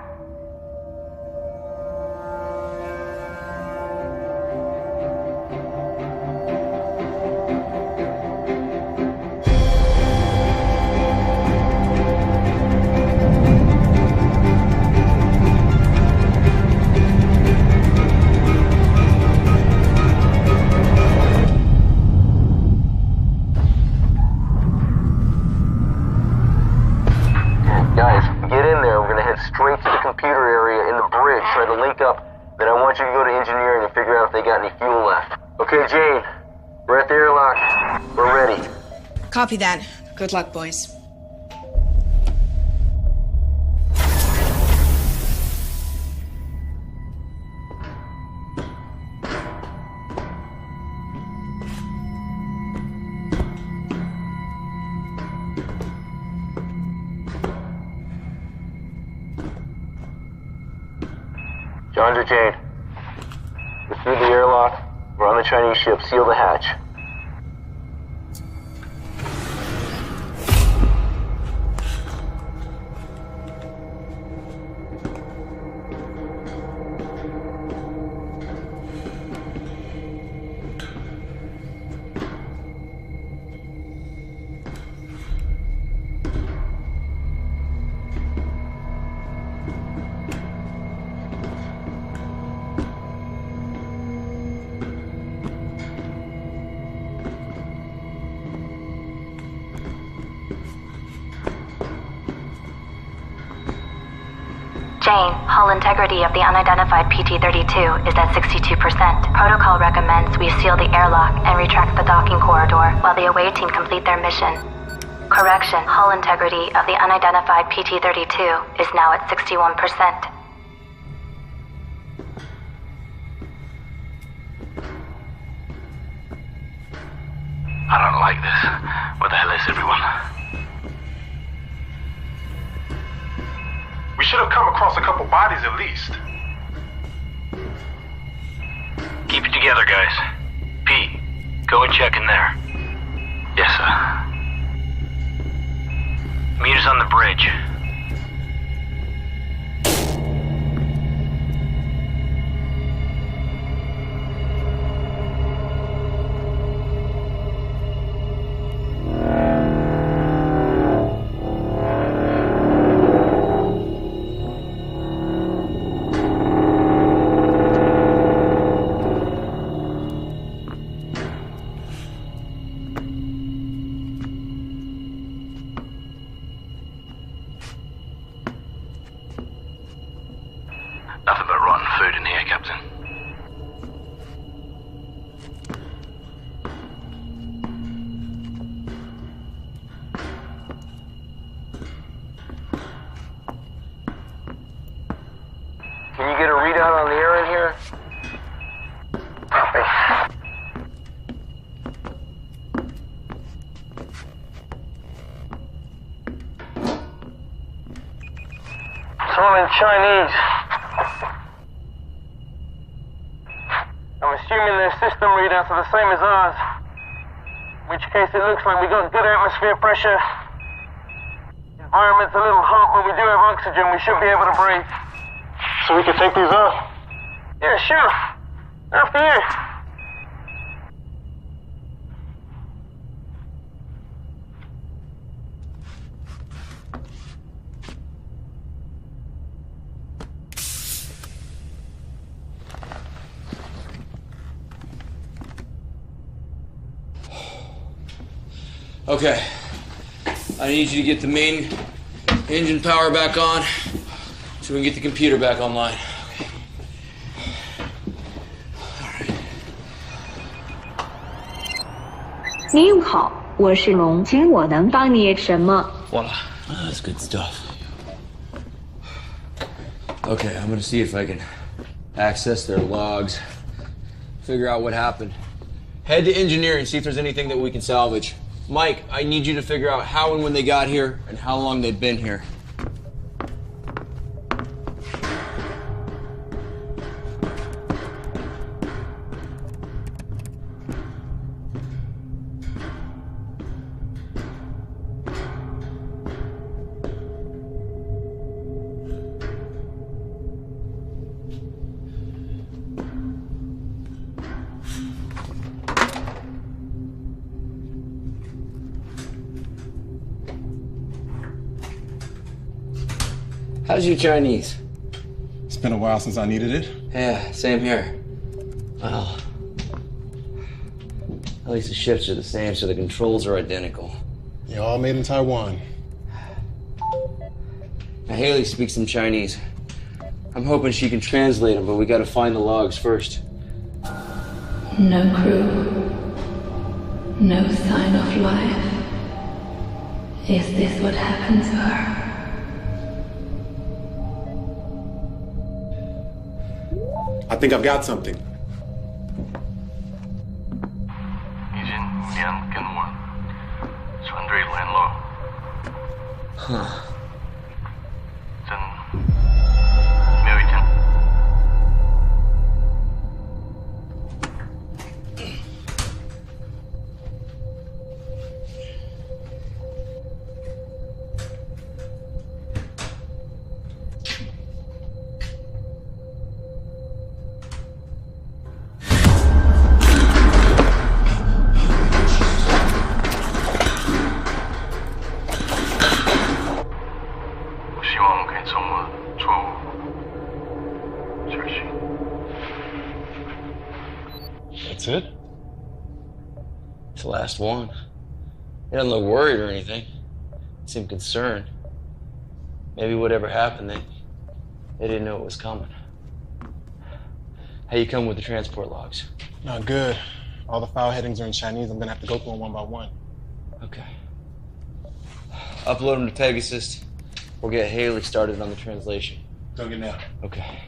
Speaker 21: Guys, get in there. We're gonna head straight to the computer area in the bridge, try to link up. Then I want you to go to engineering and figure out if they got any fuel left. Okay, Jane, we're at the airlock. We're ready.
Speaker 7: Copy that. Good luck, boys.
Speaker 21: John to Jane. We're through the airlock. We're on the Chinese ship. Seal the hatch.
Speaker 6: Jane, hull integrity of the unidentified PT-32 is at 62%. Protocol recommends we seal the airlock and retract the docking corridor while the away team complete their mission. Correction, hull integrity of the unidentified PT-32 is now at 61%.
Speaker 3: I don't like this. Where the hell is everyone?
Speaker 2: We should have come across a couple bodies at least.
Speaker 3: Keep it together, guys. Pete, go and check in there. Yes, sir. Meet us on the bridge. Nothing but rotten food in here, Captain.
Speaker 21: Can you get a readout on the air in here? Copy.
Speaker 2: It's all in Chinese. I'm assuming their system readouts are the same as ours. In which case it looks like we got good atmosphere pressure. Environment's a little hot, but we do have oxygen. We should be able to breathe.
Speaker 19: So we can take these off?
Speaker 2: Yeah, sure. After you.
Speaker 15: Okay. I need you to get the main engine power back on so we can get the computer back online. Okay.
Speaker 22: 您好，我是龙，请我能帮你什么？
Speaker 15: Voila. That's good stuff. Okay, I'm gonna see if I can access their logs, figure out what happened. Head to engineering, see if there's anything that we can salvage. Mike, I need you to figure out how and when they got here and how long they've been here. How's your Chinese?
Speaker 16: It's been a while since I needed it.
Speaker 15: Yeah, same here. Well, at least the shifts are the same, so the controls are identical.
Speaker 16: You're all made in Taiwan.
Speaker 15: Now, Haley speaks some Chinese. I'm hoping she can translate them, but we gotta find the logs first.
Speaker 1: No crew. No sign of life. Is this what happened to her?
Speaker 16: I think I've got something.
Speaker 3: 已经连跟我船队联络，真没有一天。
Speaker 16: That's it?
Speaker 15: It's the last one. He doesn't look worried or anything. He seemed concerned. Maybe whatever happened, they didn't know it was coming. How you come with the transport logs?
Speaker 16: Not good. All the file headings are in Chinese. I'm gonna have to go through them one by one.
Speaker 15: Okay. Upload them to Pegasus. We'll get Haley started on the translation.
Speaker 16: Doing it now.
Speaker 15: Okay.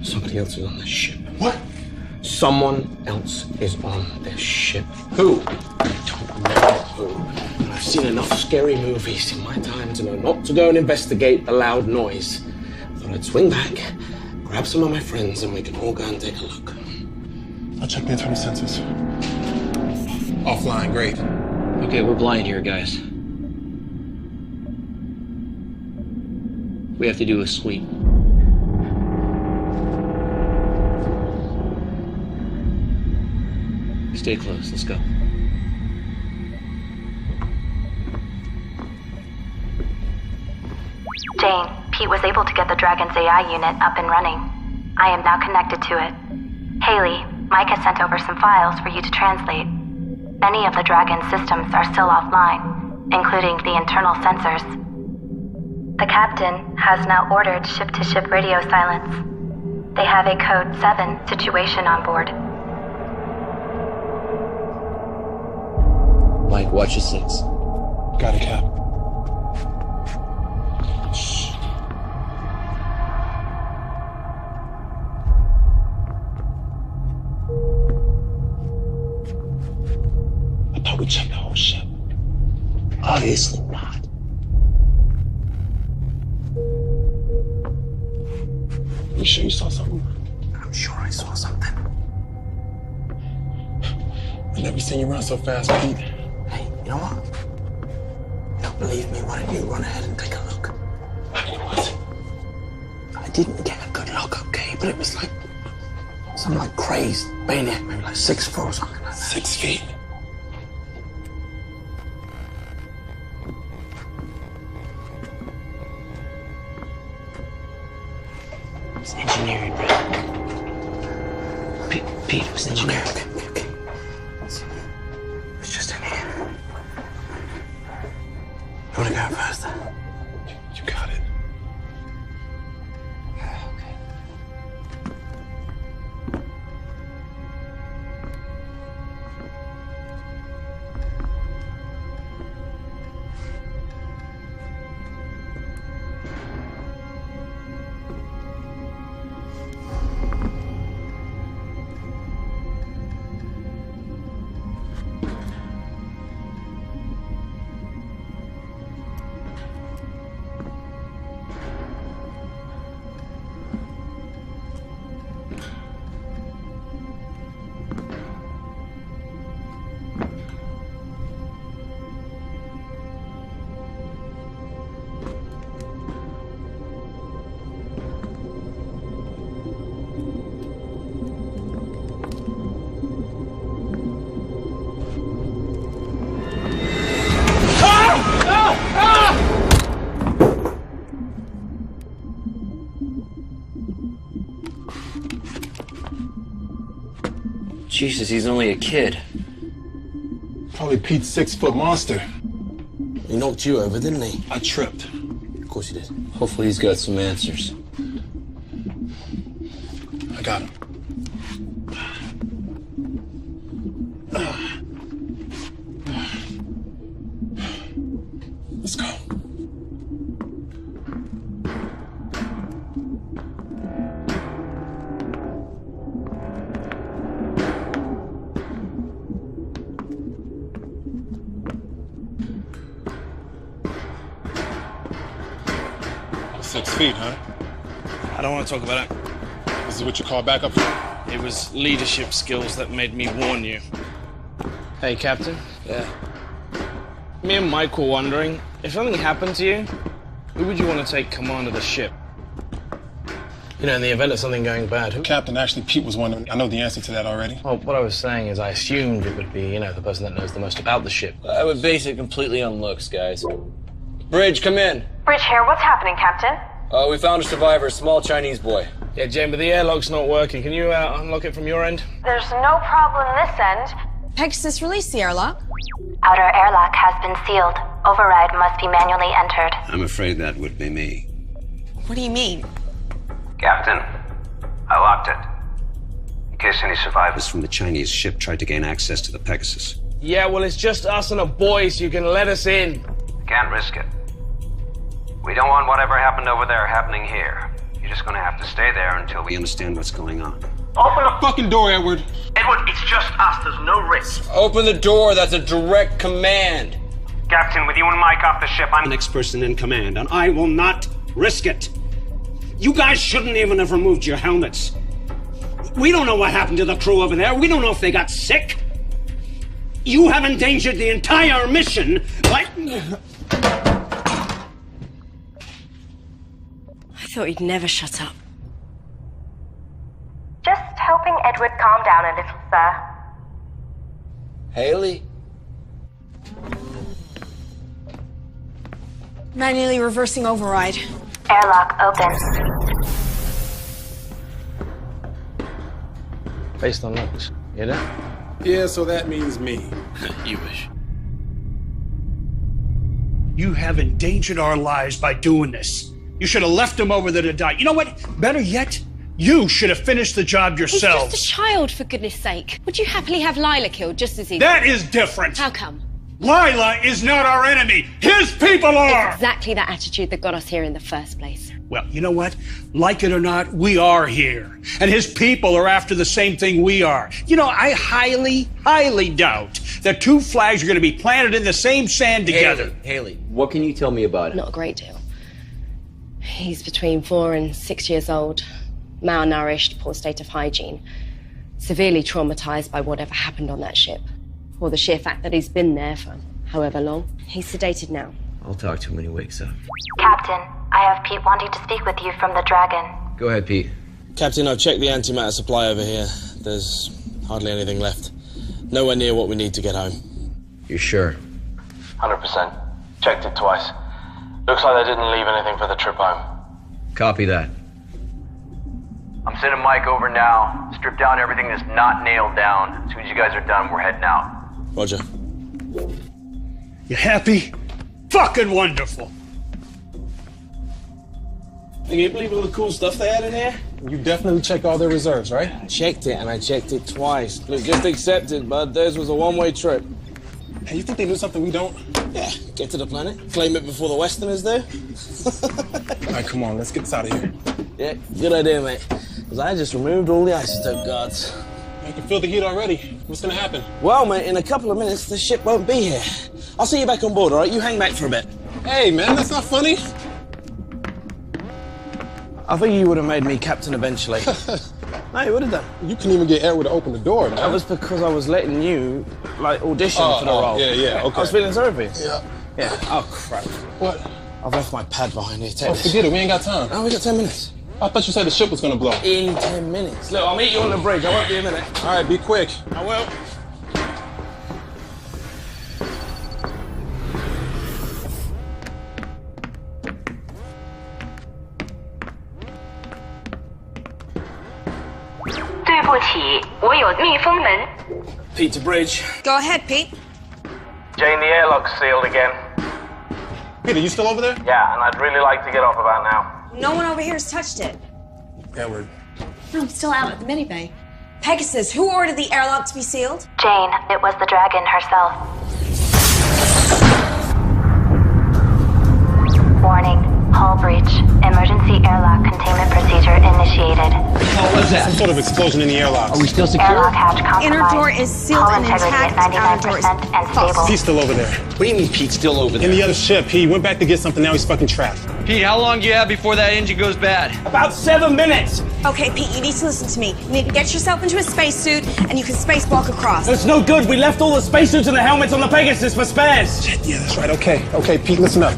Speaker 9: Somebody else is on this ship.
Speaker 16: What?
Speaker 9: Someone else is on this ship.
Speaker 16: Who?
Speaker 9: I don't know who. And I've seen enough scary movies in my time to know not to go and investigate the loud noise. I thought I'd swing back, grab some of my friends, and we can all go and take a look.
Speaker 16: I'll check the internal sensors. Offline, great.
Speaker 15: Okay, we're blind here, guys. We have to do a sweep. Stay close, let's go.
Speaker 6: Jane, Pete was able to get the Dragon's AI unit up and running. I am now connected to it. Haley, Mike has sent over some files for you to translate. Many of the Dragon's systems are still offline, including the internal sensors. The captain has now ordered ship-to-ship radio silence. They have a Code 7 situation on board.
Speaker 15: Mike, watch your 6.
Speaker 16: Got it, Cap. I thought we checked the whole ship.
Speaker 9: Obviously not.
Speaker 16: You sure you saw something?
Speaker 9: I'm sure I saw something.
Speaker 16: I've never seen you run so fast, Pete.
Speaker 9: Hey, you know what? You don't believe me? Why don't you run ahead and take a look?
Speaker 16: What?
Speaker 9: I didn't get a good look, okay? But it was like some like crazed bayonet, maybe like 6 foot or something like that.
Speaker 16: 6 feet.
Speaker 9: It's engineering, right? Pete, it was engineering. Okay. It's just in here. You wanna go first?
Speaker 16: You got it.
Speaker 15: Jesus, he's only a kid.
Speaker 16: Probably Pete's 6-foot monster.
Speaker 9: He knocked you over, didn't he?
Speaker 16: I tripped.
Speaker 9: Of course he did.
Speaker 15: Hopefully he's got some answers.
Speaker 16: I got him. Let's go. Oh, 6 feet, huh?
Speaker 5: I don't want to talk about it.
Speaker 16: This is what you call backup?
Speaker 5: It was leadership skills that made me warn you. Hey, Captain.
Speaker 9: Yeah.
Speaker 5: Me and Mike were wondering, if something happened to you, who would you want to take command of the ship?
Speaker 9: You know, in the event of something going bad, who?
Speaker 16: Captain, actually, Pete was wondering. I know the answer to that already.
Speaker 15: Well, what I was saying is I assumed it would be, the person that knows the most about the ship.
Speaker 4: I would base it completely on looks, guys. Bridge, come in.
Speaker 13: Bridge here. What's happening, Captain?
Speaker 4: We found a survivor, a small Chinese boy.
Speaker 5: Yeah, Jane, but the airlock's not working. Can you unlock it from your end?
Speaker 13: There's no problem this end.
Speaker 7: Pegasus, release the airlock.
Speaker 6: Outer airlock has been sealed. Override must be manually entered.
Speaker 10: I'm afraid that would be me.
Speaker 7: What do you mean?
Speaker 10: Captain, I locked it. In case any survivors from the Chinese ship tried to gain access to the Pegasus.
Speaker 5: Yeah, well, it's just us and a boy, so you can let us in.
Speaker 10: Can't risk it. We don't want whatever happened over there happening here. You're just gonna have to stay there until we understand what's going on.
Speaker 16: Open the fucking door, Edward.
Speaker 3: Edward, it's just us. There's no risk.
Speaker 4: Open the door. That's a direct command.
Speaker 3: Captain, with you and Mike off the ship, I'm
Speaker 10: the next person in command, and I will not risk it. You guys shouldn't even have removed your helmets. We don't know what happened to the crew over there. We don't know if they got sick. You have endangered the entire mission by...
Speaker 18: I thought you'd never shut up.
Speaker 13: Just helping Edward calm down a little, sir.
Speaker 4: Haley?
Speaker 7: Manually reversing override.
Speaker 6: Airlock open.
Speaker 5: Based on looks, you know?
Speaker 16: Yeah, so that means me.
Speaker 5: You wish.
Speaker 20: You have endangered our lives by doing this. You should have left him over there to die. You know what? Better yet, you should have finished the job yourselves.
Speaker 23: He's just a child, for goodness sake. Would you happily have Lila killed just as he
Speaker 20: That is different.
Speaker 23: How come?
Speaker 20: Lila is not our enemy. His people are!
Speaker 23: It's exactly that attitude that got us here in the first place.
Speaker 20: Well, you know what? Like it or not, we are here. And his people are after the same thing we are. You know, I highly, highly doubt that two flags are going to be planted in the same sand together.
Speaker 15: Haley, what can you tell me about him?
Speaker 23: Not a great deal. He's between 4 and 6 years old, malnourished, poor state of hygiene, severely traumatized by whatever happened on that ship, or the sheer fact that he's been there for however long. He's sedated now.
Speaker 15: I'll talk to him when he wakes up.
Speaker 6: Captain, I have Pete wanting to speak with you from the Dragon.
Speaker 15: Go ahead, Pete.
Speaker 9: Captain, I've checked the antimatter supply over here. There's hardly anything left. Nowhere near what we need to get home.
Speaker 15: You're sure?
Speaker 21: 100%. Checked it twice. Looks like they didn't leave anything for the trip home.
Speaker 15: Copy that.
Speaker 21: I'm sending Mike over now. Strip down everything that's not nailed down. As soon as you guys are done, we're heading out.
Speaker 9: Roger.
Speaker 20: You happy? Fucking wonderful.
Speaker 9: Can you believe all the cool stuff they had in here?
Speaker 16: You definitely checked all their reserves, right?
Speaker 9: I checked it, and I checked it twice. Look, just accept it, bud. Theirs was a one-way trip.
Speaker 16: Hey, you think they knew something we don't?
Speaker 9: Yeah, get to the planet, claim it before the Westerners do.
Speaker 16: All right, come on, let's get this out of here.
Speaker 9: Yeah, good idea, mate. Because I just removed all the isotope guards.
Speaker 16: I can feel the heat already. What's gonna happen?
Speaker 9: Well, mate, in a couple of minutes, the ship won't be here. I'll see you back on board, all right? You hang back for a bit.
Speaker 16: Hey, man, that's not funny.
Speaker 9: I think you would have made me captain eventually. No, you would have done.
Speaker 16: You couldn't even get Edward to open the door, man.
Speaker 9: That was because I was letting you, audition for the role.
Speaker 16: Yeah, okay.
Speaker 9: I was feeling sorry for you.
Speaker 16: Yeah.
Speaker 9: Yeah. Oh, crap.
Speaker 16: What?
Speaker 9: I've left my pad behind here. Take this.
Speaker 16: Forget it. We ain't got time.
Speaker 9: Oh, we got 10 minutes.
Speaker 16: I thought you said the ship was gonna blow.
Speaker 9: In 10 minutes. Look, I'll meet you on the bridge. I won't be a minute.
Speaker 16: All right, be quick.
Speaker 9: I will.
Speaker 22: 我有密封门。
Speaker 5: Pete to bridge.
Speaker 7: Go ahead, Pete.
Speaker 3: Jane, the airlock's sealed again.
Speaker 16: Peter, you still over there?
Speaker 3: Yeah, and I'd really like to get off about now.
Speaker 7: No one over here has touched it.
Speaker 16: Edward.
Speaker 7: No, I'm still out at the mini-bay. Pegasus, who ordered the airlock to be sealed?
Speaker 6: Jane, it was the dragon herself. Warning, hull breach. Emergency airlock containment procedure initiated.
Speaker 16: What was that? Some sort of explosion in the airlock.
Speaker 15: Are we still secure?
Speaker 6: Airlock hatch compromised.
Speaker 7: Inner door is sealed
Speaker 6: Hull
Speaker 7: and
Speaker 6: integrity
Speaker 7: intact.
Speaker 6: at
Speaker 7: Outer door is
Speaker 6: 99% and stable.
Speaker 16: Pete's still over there.
Speaker 15: What do you mean Pete's still over there?
Speaker 16: In the other ship. He went back to get something, now he's fucking trapped.
Speaker 8: Pete, how long do you have before that engine goes bad?
Speaker 20: About 7 minutes.
Speaker 7: Okay, Pete, you need to listen to me. You need to get yourself into a spacesuit, and you can spacewalk across.
Speaker 20: It's no good. We left all the spacesuits and the helmets on the Pegasus for spares.
Speaker 16: Shit, yeah, that's right. Okay, Pete, listen up.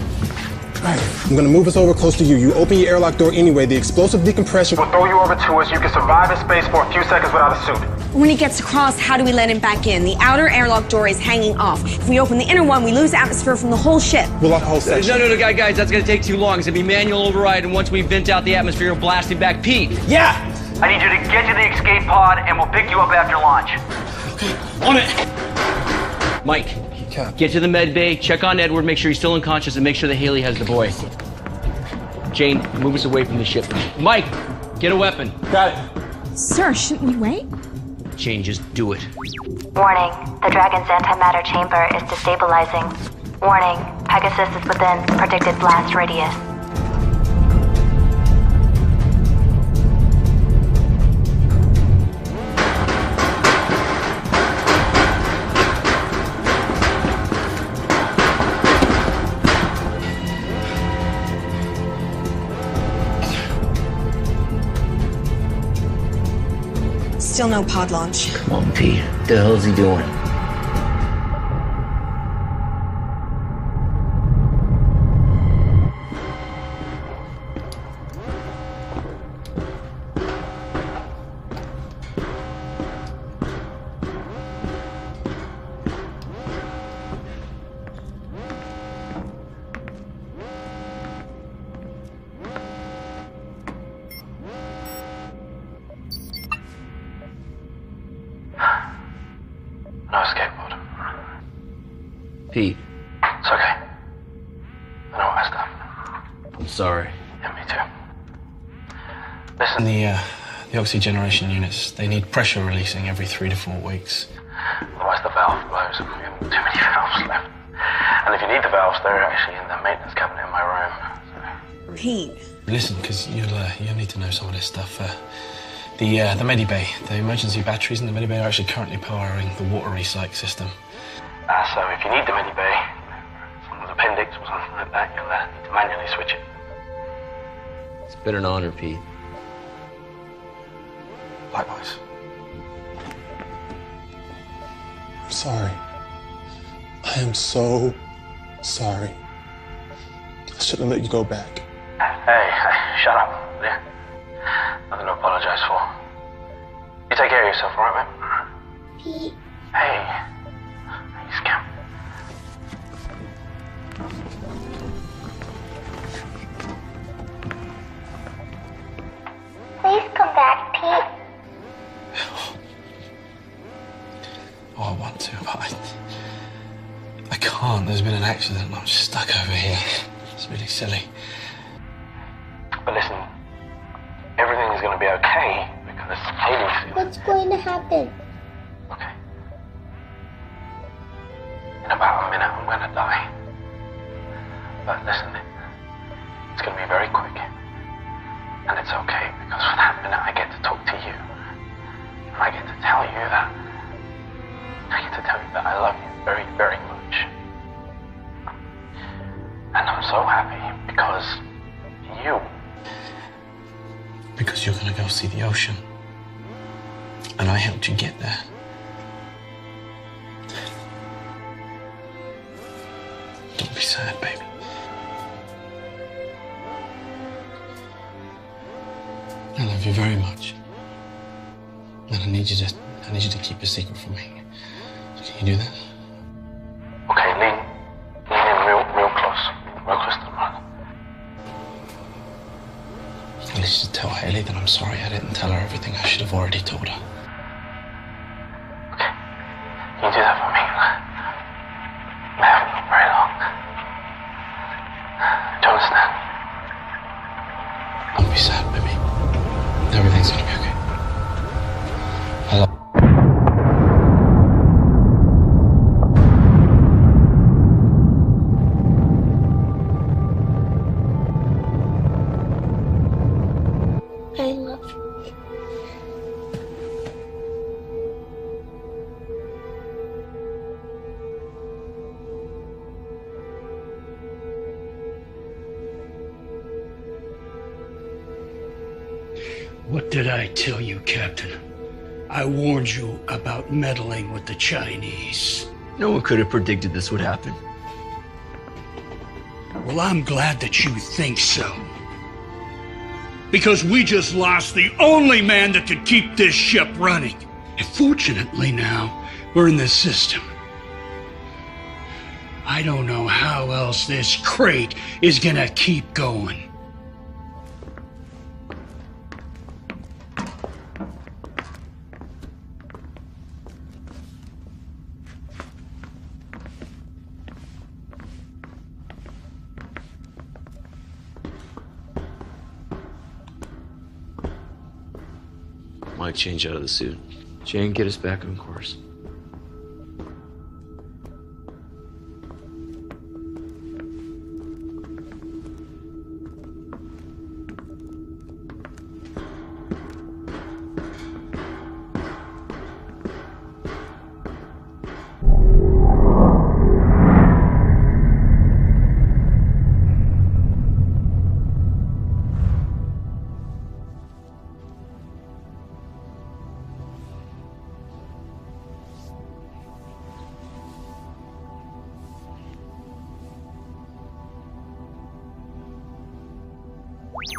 Speaker 16: All right, I'm gonna move us over close to you. You open your airlock door anyway. The explosive decompression
Speaker 2: We'll throw you over to us. You can survive in space for a few seconds without a suit.
Speaker 7: When he gets across, how do we let him back in? The outer airlock door is hanging off. If we open the inner one, we lose atmosphere from the whole ship.
Speaker 16: We'll lock the whole section.
Speaker 8: No, guys, that's gonna take too long. It's gonna be manual override, and once we vent out the atmosphere, we'll blast him back. Pete!
Speaker 20: Yeah!
Speaker 8: I need you to get to the escape pod, and we'll pick you up after launch.
Speaker 20: On it!
Speaker 8: Mike, get to the med bay, check on Edward, make sure he's still unconscious, and make sure that Haley has the boy. Jane, move us away from the ship. Mike, get a weapon.
Speaker 20: Got it.
Speaker 7: Sir, shouldn't we wait?
Speaker 8: Jane, just do it.
Speaker 6: Warning, the Dragon's antimatter chamber is destabilizing. Warning, Pegasus is within predicted blast radius.
Speaker 7: Still no pod launch.
Speaker 8: Come on, Pete. What the hell is he doing?
Speaker 3: No escape pod.
Speaker 8: Pete,
Speaker 3: It's okay. I know what I done.
Speaker 8: I'm sorry.
Speaker 3: Yeah, me too. Listen,
Speaker 5: The oxygeneration units, they need pressure releasing every 3 to 4 weeks.
Speaker 3: otherwise the valve blows and we have too many valves left. And if you need the valves, they're actually in the maintenance cabinet in my room.
Speaker 7: Pete.
Speaker 5: Listen, because you'll need to know some of this stuff. The Medibay, the emergency batteries in the Medibay are actually currently powering the water recycle system.
Speaker 3: So if you need the Medibay, someone's appendix or something like that, you'll need to manually switch it.
Speaker 15: It's been an honor, Pete.
Speaker 5: Likewise.
Speaker 16: I'm sorry. I am so sorry. I shouldn't have let you go back.
Speaker 3: Hey, shut up, will you? Nothing to apologize for. You take care of yourself, all right, mate?
Speaker 22: Pete.
Speaker 3: Hey. Hey, scamp.
Speaker 22: Please come back, Pete.
Speaker 5: Oh, I want to, but I can't. There's been an accident and I'm stuck over here. It's really silly.
Speaker 3: But listen, everything is going to be okay because Haley's...
Speaker 22: What's going to happen?
Speaker 3: Okay. In about a minute, I'm going to die. But listen, it's going to be very quick. And it's okay because for that minute, I get to talk to you. And I get to tell you that... I get to tell you that I love you very, very much. And I'm so happy because you...
Speaker 5: Because you're gonna go see the ocean. And I helped you get there. Don't be sad, baby. I love you very much. And I need you to keep a secret from me. So can you do that?
Speaker 3: Okay, lean in real close to the mug.
Speaker 5: At least just tell Haley that I'm sorry I didn't tell her everything I should have already told her.
Speaker 15: Everything's gonna be okay. Hello.
Speaker 11: I love you.
Speaker 20: What did I tell you, Captain? I warned you about meddling with the Chinese.
Speaker 8: No one could have predicted this would happen.
Speaker 20: Well, I'm glad that you think so. Because we just lost the only man that could keep this ship running. And fortunately now, we're in this system. I don't know how else this crate is gonna keep going.
Speaker 8: Mike, change out of the suit. Jane, get us back on course.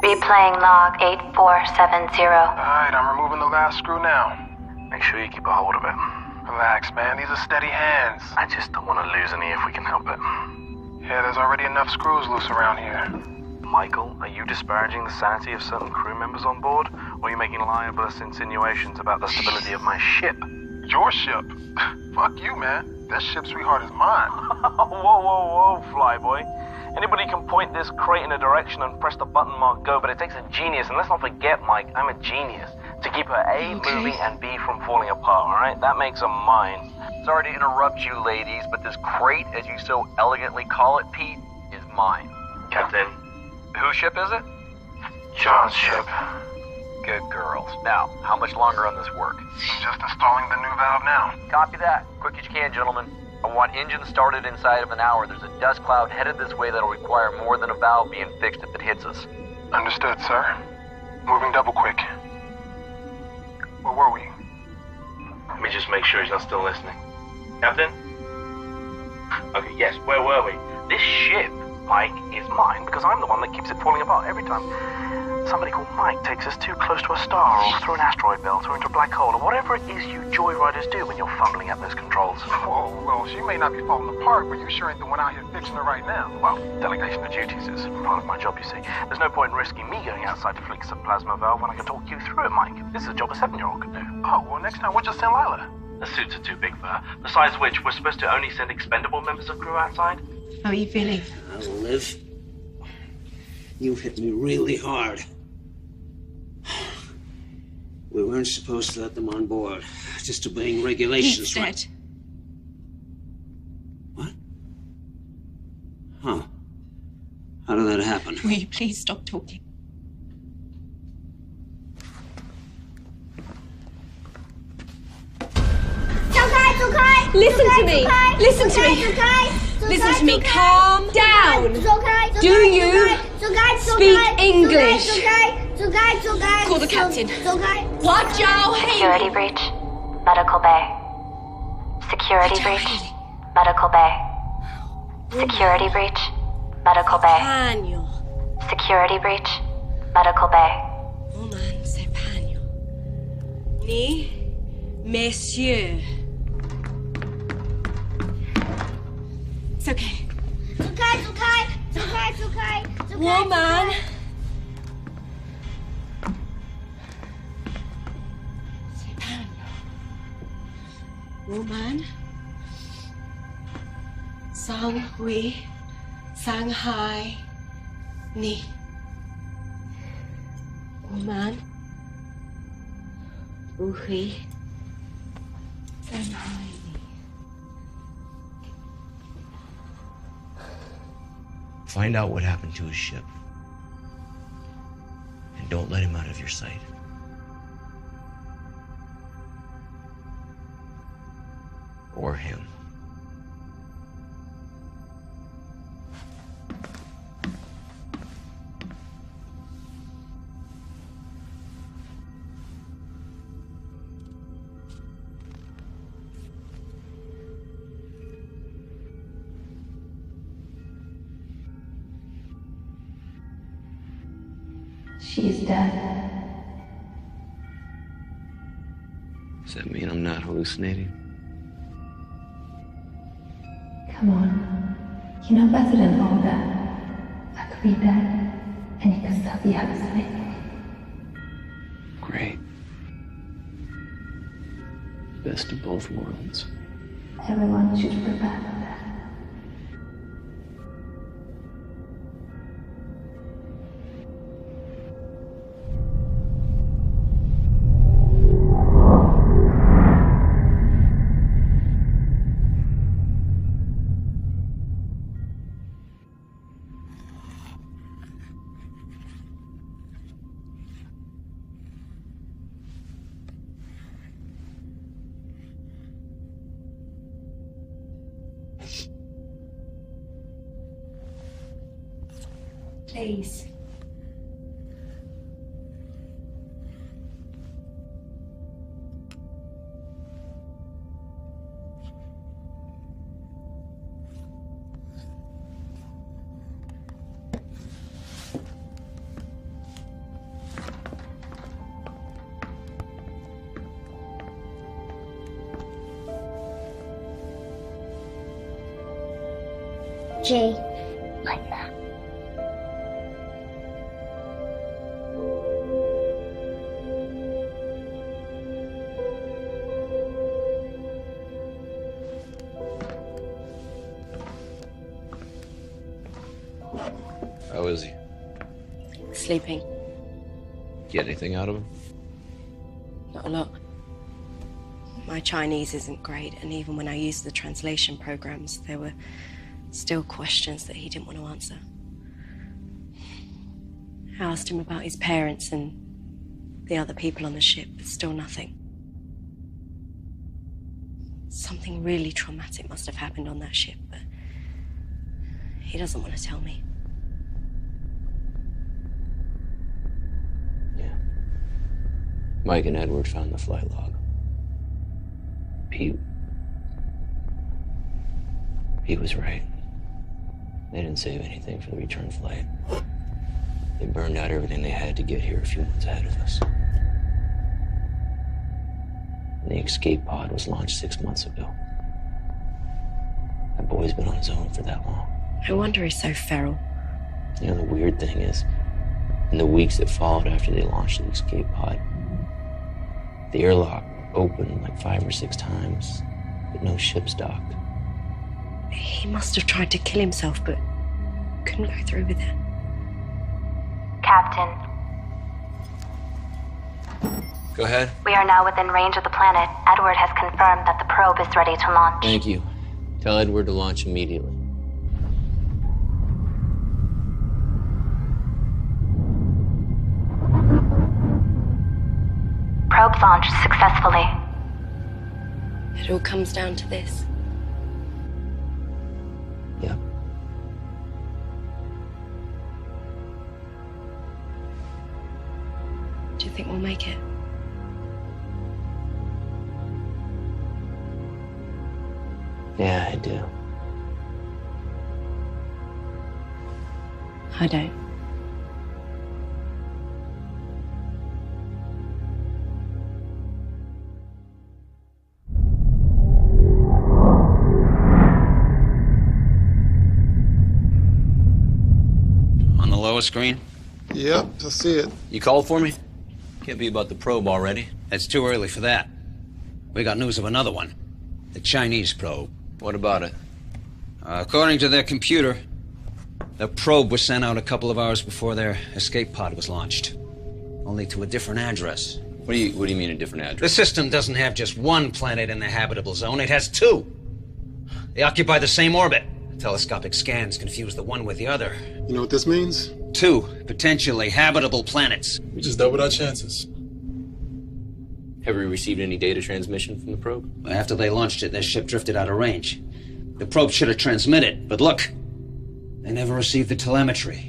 Speaker 6: Replaying log 8470.
Speaker 2: Alright, I'm removing the last screw now.
Speaker 3: Make sure you keep a hold of it.
Speaker 2: Relax, man. These are steady hands.
Speaker 3: I just don't want to lose any if we can help it.
Speaker 2: Yeah, there's already enough screws loose around here.
Speaker 3: Michael, are you disparaging the sanity of certain crew members on board? Or are you making libelous insinuations about the stability of my ship?
Speaker 2: Your ship? Fuck you, man. That ship, sweetheart, is mine.
Speaker 3: Whoa, flyboy. Anybody can point this crate in a direction and press the button marked go, but it takes a genius, and let's not forget, Mike, I'm a genius, to keep her A moving and B from falling apart, alright? That makes her mine.
Speaker 12: Sorry to interrupt you, ladies, but this crate, as you so elegantly call it, Pete, is mine.
Speaker 3: Captain.
Speaker 12: Whose ship is it?
Speaker 2: John's ship.
Speaker 12: Good girls. Now, how much longer on this work?
Speaker 2: I'm just installing the new valve now.
Speaker 12: Copy that. Quick as you can, gentlemen. I want engines started inside of an hour. There's a dust cloud headed this way that'll require more than a valve being fixed if it hits us.
Speaker 2: Understood, sir. Moving double quick. Where were we?
Speaker 3: Let me just make sure he's not still listening. Captain? Okay, yes, where were we? This ship, Mike, is mine because I'm the one that keeps it falling apart every time somebody called Mike takes us too close to a star or through an asteroid belt or into a black hole or whatever it is you joyriders do when you're fumbling at those controls.
Speaker 2: Oh, well, she may not be falling apart, but you sure ain't the one out here fixing her right now.
Speaker 3: Well, delegation of duties is part of my job, you see. There's no point in risking me going outside to fix a plasma valve when I can talk you through it, Mike. This is a job a 7-year-old could do.
Speaker 2: Oh, well, next time we'll just send Lila.
Speaker 3: The suits are too big for her. Besides which, we're supposed to only send expendable members of crew outside.
Speaker 17: How are you feeling?
Speaker 24: Liv, you hit me really hard. We weren't supposed to let them on board. Just obeying regulations,
Speaker 17: Pete's
Speaker 24: right?
Speaker 17: dead.
Speaker 24: What? Huh. How did that happen?
Speaker 17: Will you please stop talking?
Speaker 7: Listen to me. Listen to me. Listen to me. Calm down. Do you speak English? Call the captain.
Speaker 6: Security breach. Medical bay. Security breach. Medical bay. Security breach. Medical bay. Security breach. Medical bay.
Speaker 7: Woman, c'est Pagno. Ni, messieurs. It's okay. Woman. C'est Pagno. Woman. Sang Hui. Shanghai. Ni. Woman.
Speaker 22: 乌黑在哪里？
Speaker 8: Find out what happened to his ship. And don't let him out of your sight. Or him.
Speaker 22: She's dead.
Speaker 8: Does that mean I'm not hallucinating?
Speaker 22: Come on. You know better than all that. I could be dead, and you can still be hallucinating.
Speaker 8: Great. Best of both worlds.
Speaker 22: Everyone should prepare for that. Please.
Speaker 11: Jay, like that.
Speaker 8: How is he?
Speaker 23: Sleeping.
Speaker 8: Get anything out of him?
Speaker 23: Not a lot. My Chinese isn't great, and even when I used the translation programs, there were still questions that he didn't want to answer. I asked him about his parents and the other people on the ship, but still nothing. Something really traumatic must have happened on that ship, but he doesn't want to tell me.
Speaker 8: Mike and Edward found the flight log. Pete was right. They didn't save anything for the return flight. They burned out everything they had to get here a few months ahead of us. And the escape pod was launched 6 months ago. That boy's been on his own for that long.
Speaker 23: No wonder he's so feral.
Speaker 8: You know, the weird thing is, in the weeks that followed after they launched the escape pod, the airlock opened like 5 or 6 times, but no ships docked.
Speaker 23: He must have tried to kill himself, but couldn't go through with it.
Speaker 6: Captain,
Speaker 8: Go ahead.
Speaker 6: we are now within range of the planet. Edward has confirmed that the probe is ready to launch.
Speaker 8: Thank you. Tell Edward to launch immediately.
Speaker 6: Probe launched successfully.
Speaker 23: It all comes down to this.
Speaker 8: Yeah.
Speaker 23: Do you think we'll make it?
Speaker 8: Yeah, I do.
Speaker 23: I don't.
Speaker 1: On the lower screen?
Speaker 16: Yep, I see it.
Speaker 1: You called for me? Can't be about the probe already. It's too early for that. We got news of another one. The Chinese probe.
Speaker 8: What about it?
Speaker 1: According to their computer, the probe was sent out a couple of hours before their escape pod was launched. Only to a different address.
Speaker 15: What do you mean a different address?
Speaker 1: The system doesn't have just one planet in the habitable zone, it has two. They occupy the same orbit. Telescopic scans confuse the one with the other.
Speaker 16: You know what this means?
Speaker 1: Two potentially habitable planets.
Speaker 16: We just doubled our chances.
Speaker 15: Have we received any data transmission from the probe?
Speaker 1: After they launched it, their ship drifted out of range. The probe should have transmitted, but look, they never received the telemetry.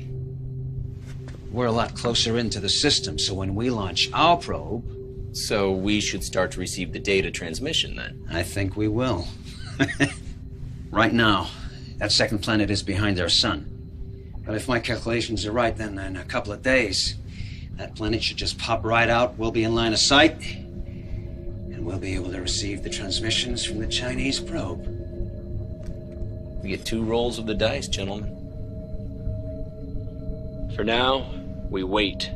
Speaker 1: We're a lot closer into the system, so when we launch our probe...
Speaker 15: So we should start to receive the data transmission, then?
Speaker 1: I think we will. Right now, that second planet is behind their sun. But if my calculations are right, then in a couple of days, that planet should just pop right out, we'll be in line of sight, and we'll be able to receive the transmissions from the Chinese probe.
Speaker 15: We get 2 rolls of the dice, gentlemen. For now, we wait.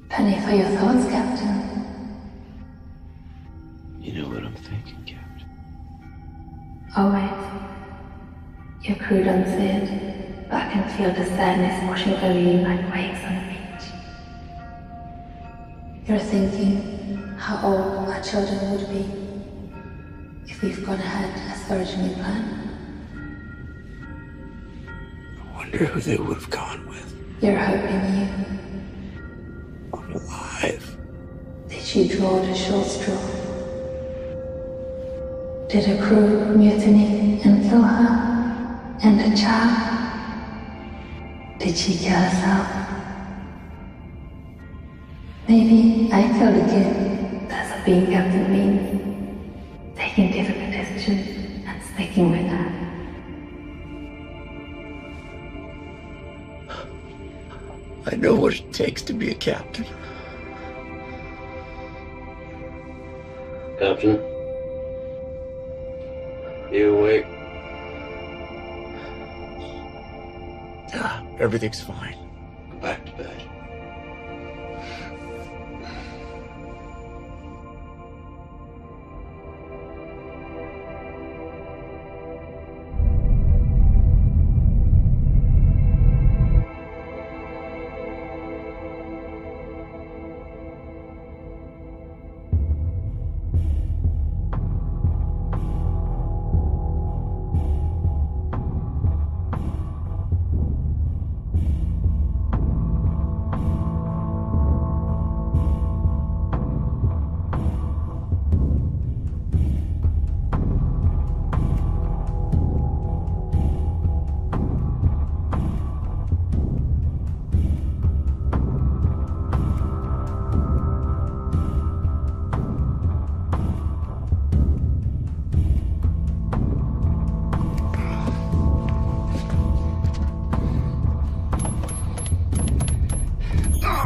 Speaker 22: Penny for your thoughts, Captain.
Speaker 8: You know what I'm thinking, Captain.
Speaker 22: Always. Your crew done said, but I can feel the sadness washing over you like waves on the beach. You're thinking how old our children would be if we've gone ahead as originally planned.
Speaker 8: I wonder who they would have gone with.
Speaker 22: You're hoping you.
Speaker 8: Alive.
Speaker 22: Did you draw the short straw? Did the crew mutiny and kill her? And the child? Did she kill herself? Maybe I killed the kid. That's what being captain means. Taking difficult decisions and sticking with her.
Speaker 8: I know what it takes to be a captain. Captain? You awake?
Speaker 9: Everything's fine.
Speaker 8: Go back to bed.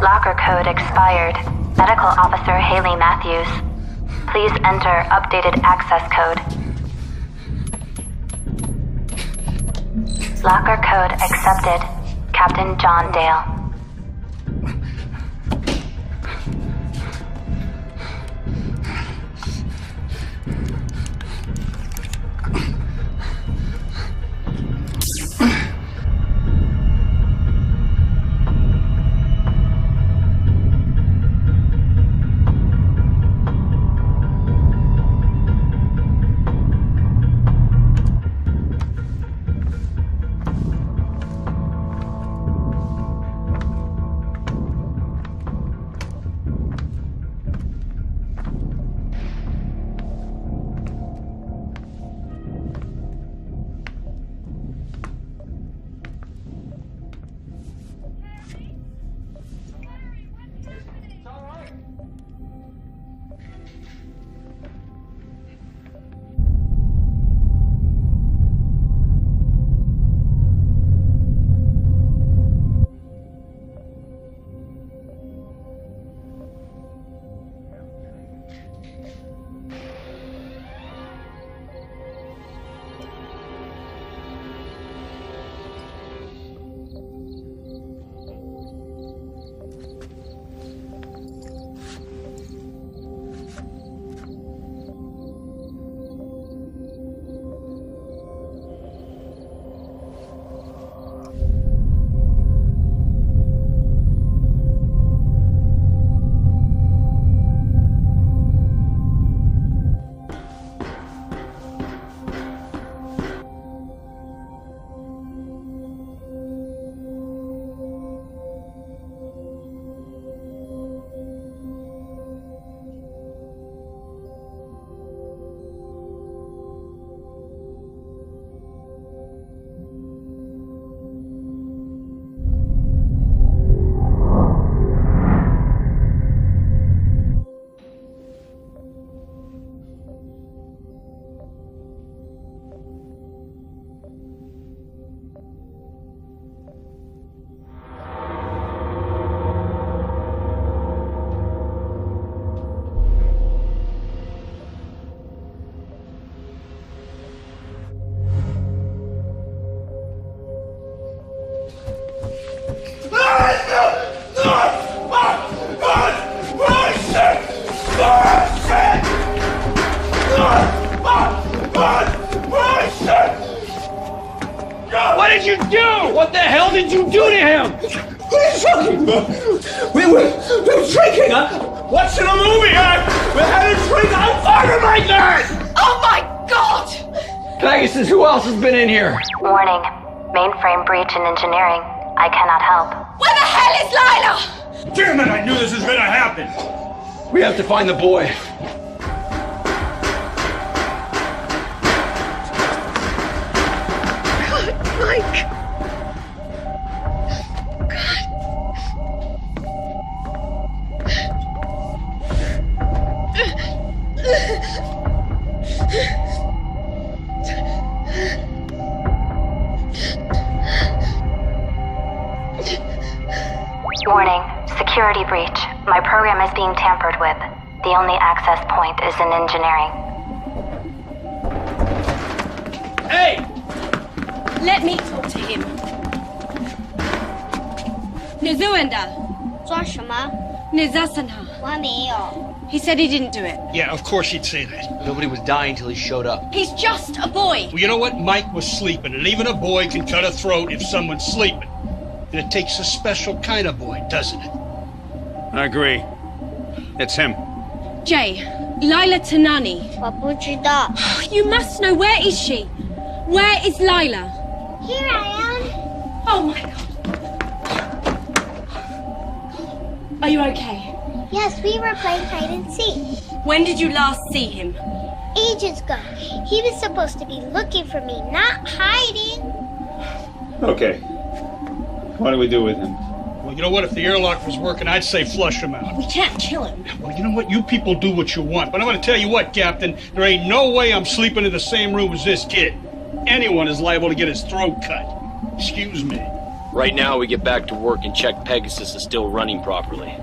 Speaker 6: Locker code expired. Medical Officer Haley Matthews. Please enter updated access code. Locker code accepted. Captain John Dale.
Speaker 20: you do? What the hell did you do to him?
Speaker 10: What are you talking about? We were drinking, huh? Watching a movie, huh? We had a drink. I'm fighting my God!
Speaker 7: Oh my God!
Speaker 10: Pegasus, who else has been in here?
Speaker 6: Warning. Mainframe breach in engineering. I cannot help.
Speaker 7: Where the hell is Lila?
Speaker 20: Damn it, I knew this was gonna happen.
Speaker 10: We have to find the boy.
Speaker 7: Mike.
Speaker 6: Warning. Security breach. My program is being tampered with. The only access point is in engineering.
Speaker 20: Hey!
Speaker 23: Let me talk to him. Nizuenda.
Speaker 11: 抓什么？
Speaker 23: Nizasana.
Speaker 11: 我还没有。
Speaker 23: He said he didn't do it.
Speaker 20: Yeah, of course he'd say that.
Speaker 12: Nobody was dying till he showed up.
Speaker 23: He's just a boy.
Speaker 20: Well, you know what? Mike was sleeping, and even a boy can cut a throat if someone's sleeping. And it takes a special kind of boy, doesn't it? I agree. It's him.
Speaker 23: Jay, Lila Tanani.
Speaker 11: 我不知道。
Speaker 23: You must know. Where is she? Where is Lila?
Speaker 11: Here I am.
Speaker 23: Oh my God. Are you okay?
Speaker 11: Yes, we were playing hide and seek.
Speaker 23: When did you last see him?
Speaker 11: Ages ago. He was supposed to be looking for me, not hiding.
Speaker 14: Okay. What do we do with him?
Speaker 20: Well, you know what? If the airlock was working, I'd say flush him out.
Speaker 23: We can't kill him.
Speaker 20: Well, you know what? You people do what you want. But I'm going to tell you what, Captain. There ain't no way I'm sleeping in the same room as this kid. Anyone is liable to get his throat cut. Excuse me.
Speaker 4: Right now, we get back to work and check Pegasus is still running properly.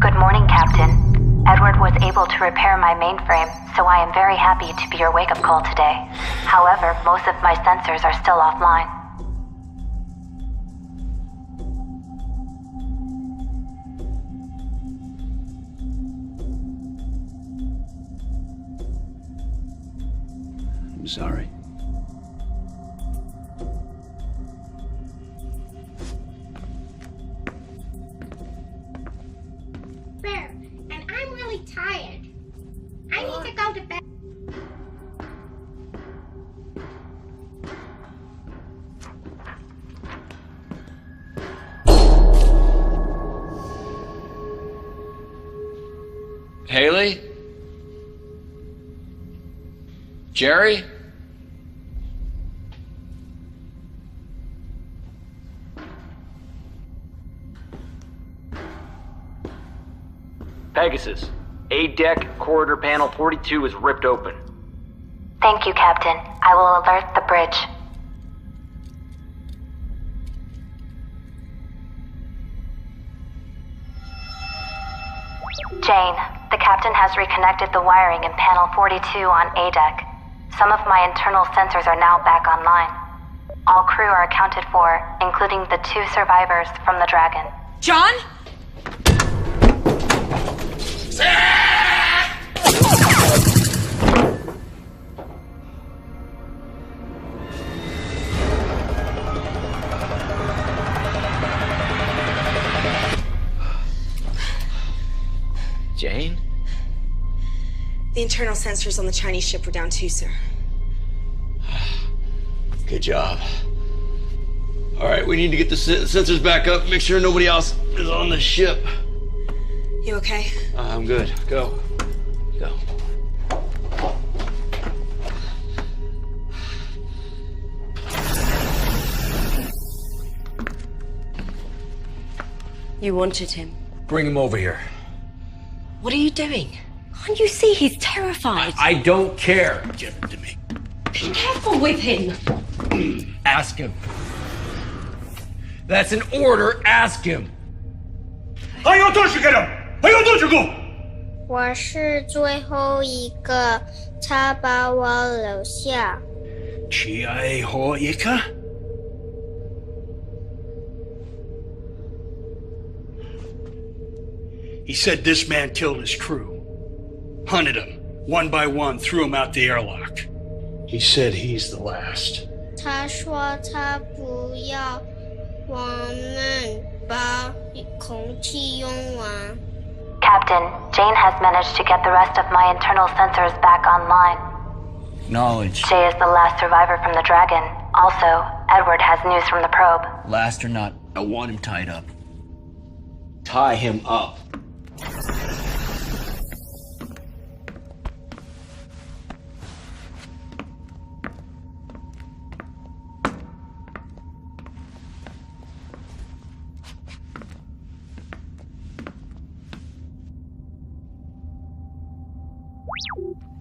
Speaker 6: Good morning, Captain. Edward was able to repair my mainframe, so I am very happy to be your wake-up call today. However, most of my sensors are still offline.
Speaker 1: I'm sorry.
Speaker 11: Bear, and I'm really tired. I need to go to bed.
Speaker 12: Haley? Jerry? Pegasus. A-deck corridor panel 42 is ripped open.
Speaker 6: Thank you, Captain. I will alert the bridge. Jane, the captain has reconnected the wiring in panel 42 on A-deck. Some of my internal sensors are now back online. All crew are accounted for, including the 2 survivors from the Dragon.
Speaker 23: John?
Speaker 12: Jane?
Speaker 23: The internal sensors on the Chinese ship were down too, sir.
Speaker 12: Good job. All right, we need to get the sensors back up, make sure nobody else is on the ship.
Speaker 23: You okay?
Speaker 12: I'm good. Go. Go.
Speaker 23: You wanted him.
Speaker 12: Bring him over here.
Speaker 23: What are you doing? Can't you see he's terrified?
Speaker 12: I don't care.
Speaker 20: Give it to me.
Speaker 23: Be careful with him.
Speaker 12: Ask him. That's an order. Ask him.
Speaker 20: 还有多少个人？还有多少个？
Speaker 11: 我是最后一个，他把我留下。
Speaker 20: 最后一个？ He said this man killed his crew. Hunted them, one by one, threw them out the airlock. He said he's the last.
Speaker 11: 他说他不要我们把空气用完。
Speaker 6: Captain, Jane has managed to get the rest of my internal sensors back online.
Speaker 13: Knowledge.
Speaker 6: Jay is the last survivor from the Dragon. Also, Edward has news from the probe.
Speaker 13: Last or not, I want him tied up.
Speaker 10: Tie him up.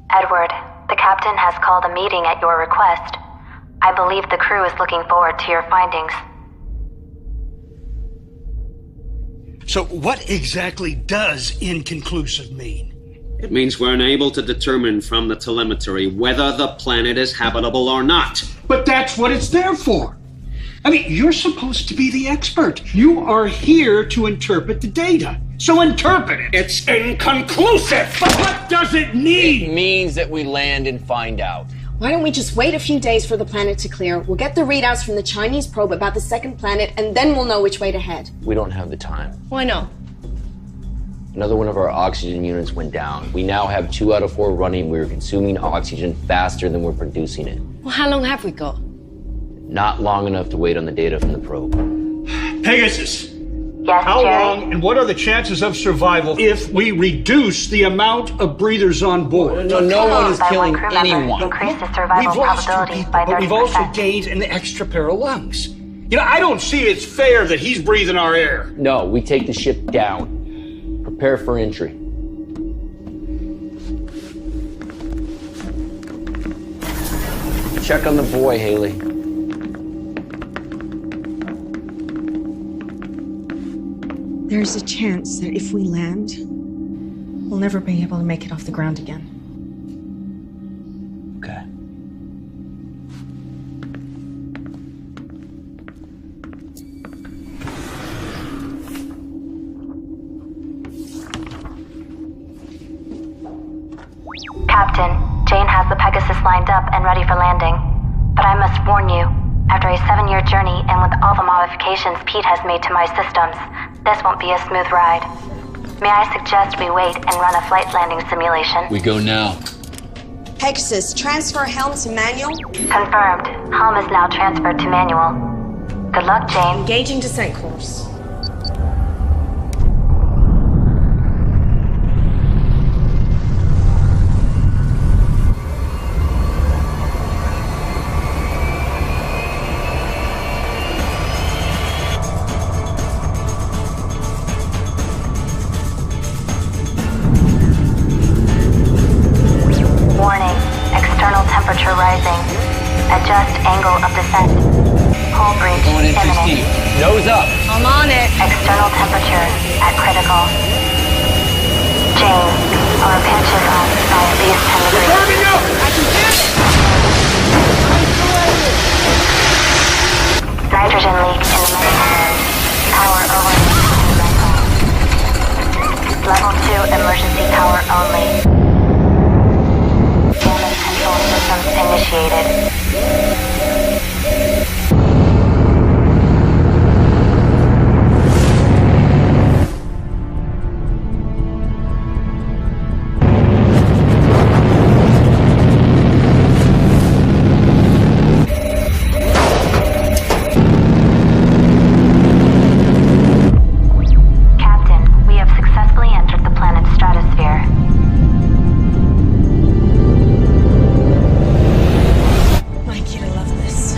Speaker 6: Edward, the captain has called a meeting at your request. I believe the crew is looking forward to your findings.
Speaker 20: So what exactly does inconclusive mean?
Speaker 24: It means we're unable to determine from the telemetry whether the planet is habitable or not.
Speaker 20: But that's what it's there for. I mean, you're supposed to be the expert. You are here to interpret the data. So interpret it.
Speaker 10: It's inconclusive!
Speaker 20: But what does it mean?
Speaker 13: It means that we land and find out.
Speaker 23: Why don't we just wait a few days for the planet to clear? We'll get the readouts from the Chinese probe about the second planet, and then we'll know which way to head.
Speaker 15: We don't have the time.
Speaker 23: Why not?
Speaker 15: Another one of our oxygen units went down. We now have 2 out of 4 running. We're consuming oxygen faster than we're producing it.
Speaker 23: Well, how long have we got?
Speaker 15: Not long enough to wait on the data from the probe.
Speaker 20: Pegasus.
Speaker 6: Yes,
Speaker 20: How
Speaker 6: Jerry?
Speaker 20: long and what are the chances of survival if we reduce the amount of breathers on board?
Speaker 13: No one is
Speaker 6: By
Speaker 13: killing
Speaker 6: one crew member,
Speaker 13: anyone.
Speaker 6: increase the survival
Speaker 20: We've lost 2
Speaker 6: probability
Speaker 20: people,
Speaker 6: by 30%.
Speaker 20: but we've also gained an extra pair of lungs. You know, I don't see it's fair that he's breathing our air.
Speaker 15: No, we take the ship down. Prepare for entry. Check on the boy, Haley.
Speaker 17: There's a chance that if we land, we'll never be able to make it off the ground again.
Speaker 15: Okay.
Speaker 6: Captain, Jane has the Pegasus lined up and ready for landing. But I must warn you, after a 7-year journey and with all the modifications Pete has made to my systems, this won't be a smooth ride. May I suggest we wait and run a flight landing simulation?
Speaker 13: We go now.
Speaker 17: Pegasus, transfer helm to manual.
Speaker 6: Confirmed. Helm is now transferred to manual. Good luck, Jane.
Speaker 17: Engaging descent course.
Speaker 6: Warning. External temperature rising. Adjust angle of descent. Hull breach
Speaker 13: Going in too steep.
Speaker 6: imminent.
Speaker 13: Nose up.
Speaker 23: I'm on it.
Speaker 6: External temperature at critical. Jane, our pinch is on by at least 10 degrees.
Speaker 10: Warming up!
Speaker 23: I can hear it.
Speaker 6: Nitrogen leak in the main. Power over. Level 2 emergency power only. Damage control systems initiated. Captain, we have successfully entered the planet's stratosphere.
Speaker 17: Mikey, I love this.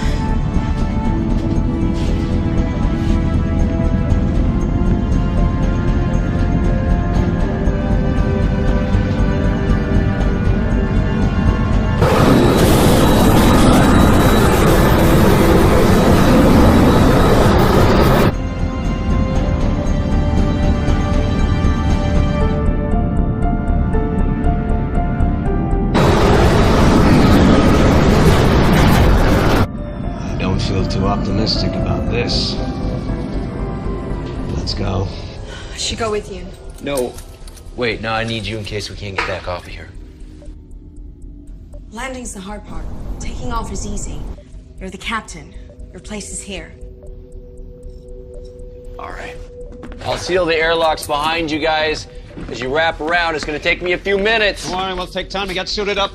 Speaker 24: I don't feel too optimistic about this. Let's go.
Speaker 17: I should go with you.
Speaker 8: No. Wait, no, I need you in case we can't get back off of here.
Speaker 17: Landing's the hard part. Taking off is easy. You're the captain. Your place is here.
Speaker 8: All right. I'll seal the airlocks behind you guys. As you wrap around, it's gonna take me a few minutes.
Speaker 1: Don't worry, we'll take time to get suited up.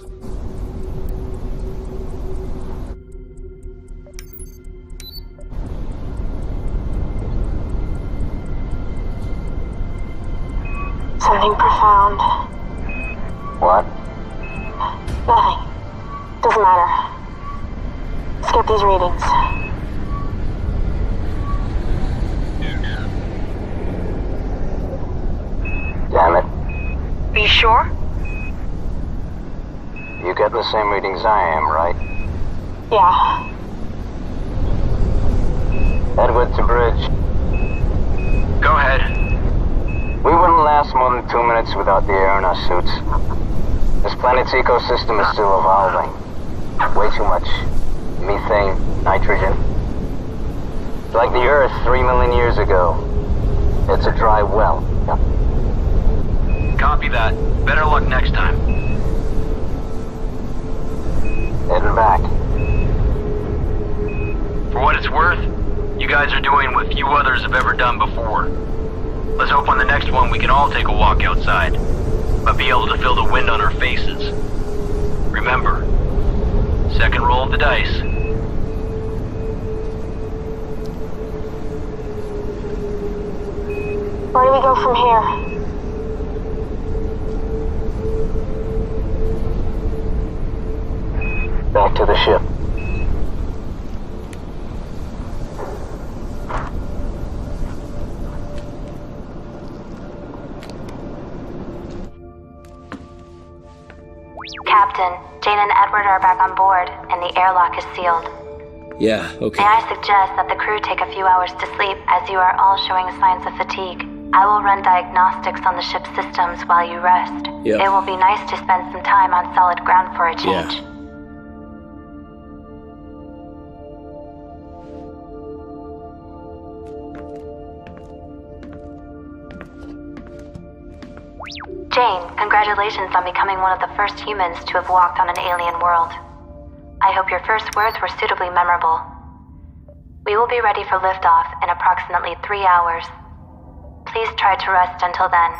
Speaker 11: Something profound.
Speaker 12: What?
Speaker 11: Nothing. Doesn't matter. Skip these readings.
Speaker 12: Damn it.
Speaker 11: Are you sure?
Speaker 12: You get the same readings I am, right?
Speaker 11: Yeah.
Speaker 12: Edward to bridge. Go ahead. We wouldn't last more than 2 minutes without the air in our suits. This planet's ecosystem is still evolving. Way too much methane, nitrogen. It's like the Earth 3 million years ago. It's a dry well.
Speaker 3: Copy that. Better luck next time.
Speaker 12: Heading back.
Speaker 3: For what it's worth, you guys are doing what few others have ever done before. Let's hope on the next one we can all take a walk outside, but be able to feel the wind on our faces. Remember, second roll of the dice.
Speaker 11: Where do we go from here?
Speaker 12: Back to the ship.
Speaker 6: Captain, Jane and Edward are back on board, and the airlock is sealed.
Speaker 8: Yeah, okay.
Speaker 6: May I suggest that the crew take a few hours to sleep, as you are all showing signs of fatigue. I will run diagnostics on the ship's systems while you rest.
Speaker 8: Yep.
Speaker 6: It will be nice to spend some time on solid ground for a change.
Speaker 8: Yeah.
Speaker 6: Jane, congratulations on becoming one of the first humans to have walked on an alien world. I hope your first words were suitably memorable. We will be ready for liftoff in approximately 3 hours. Please try to rest until then.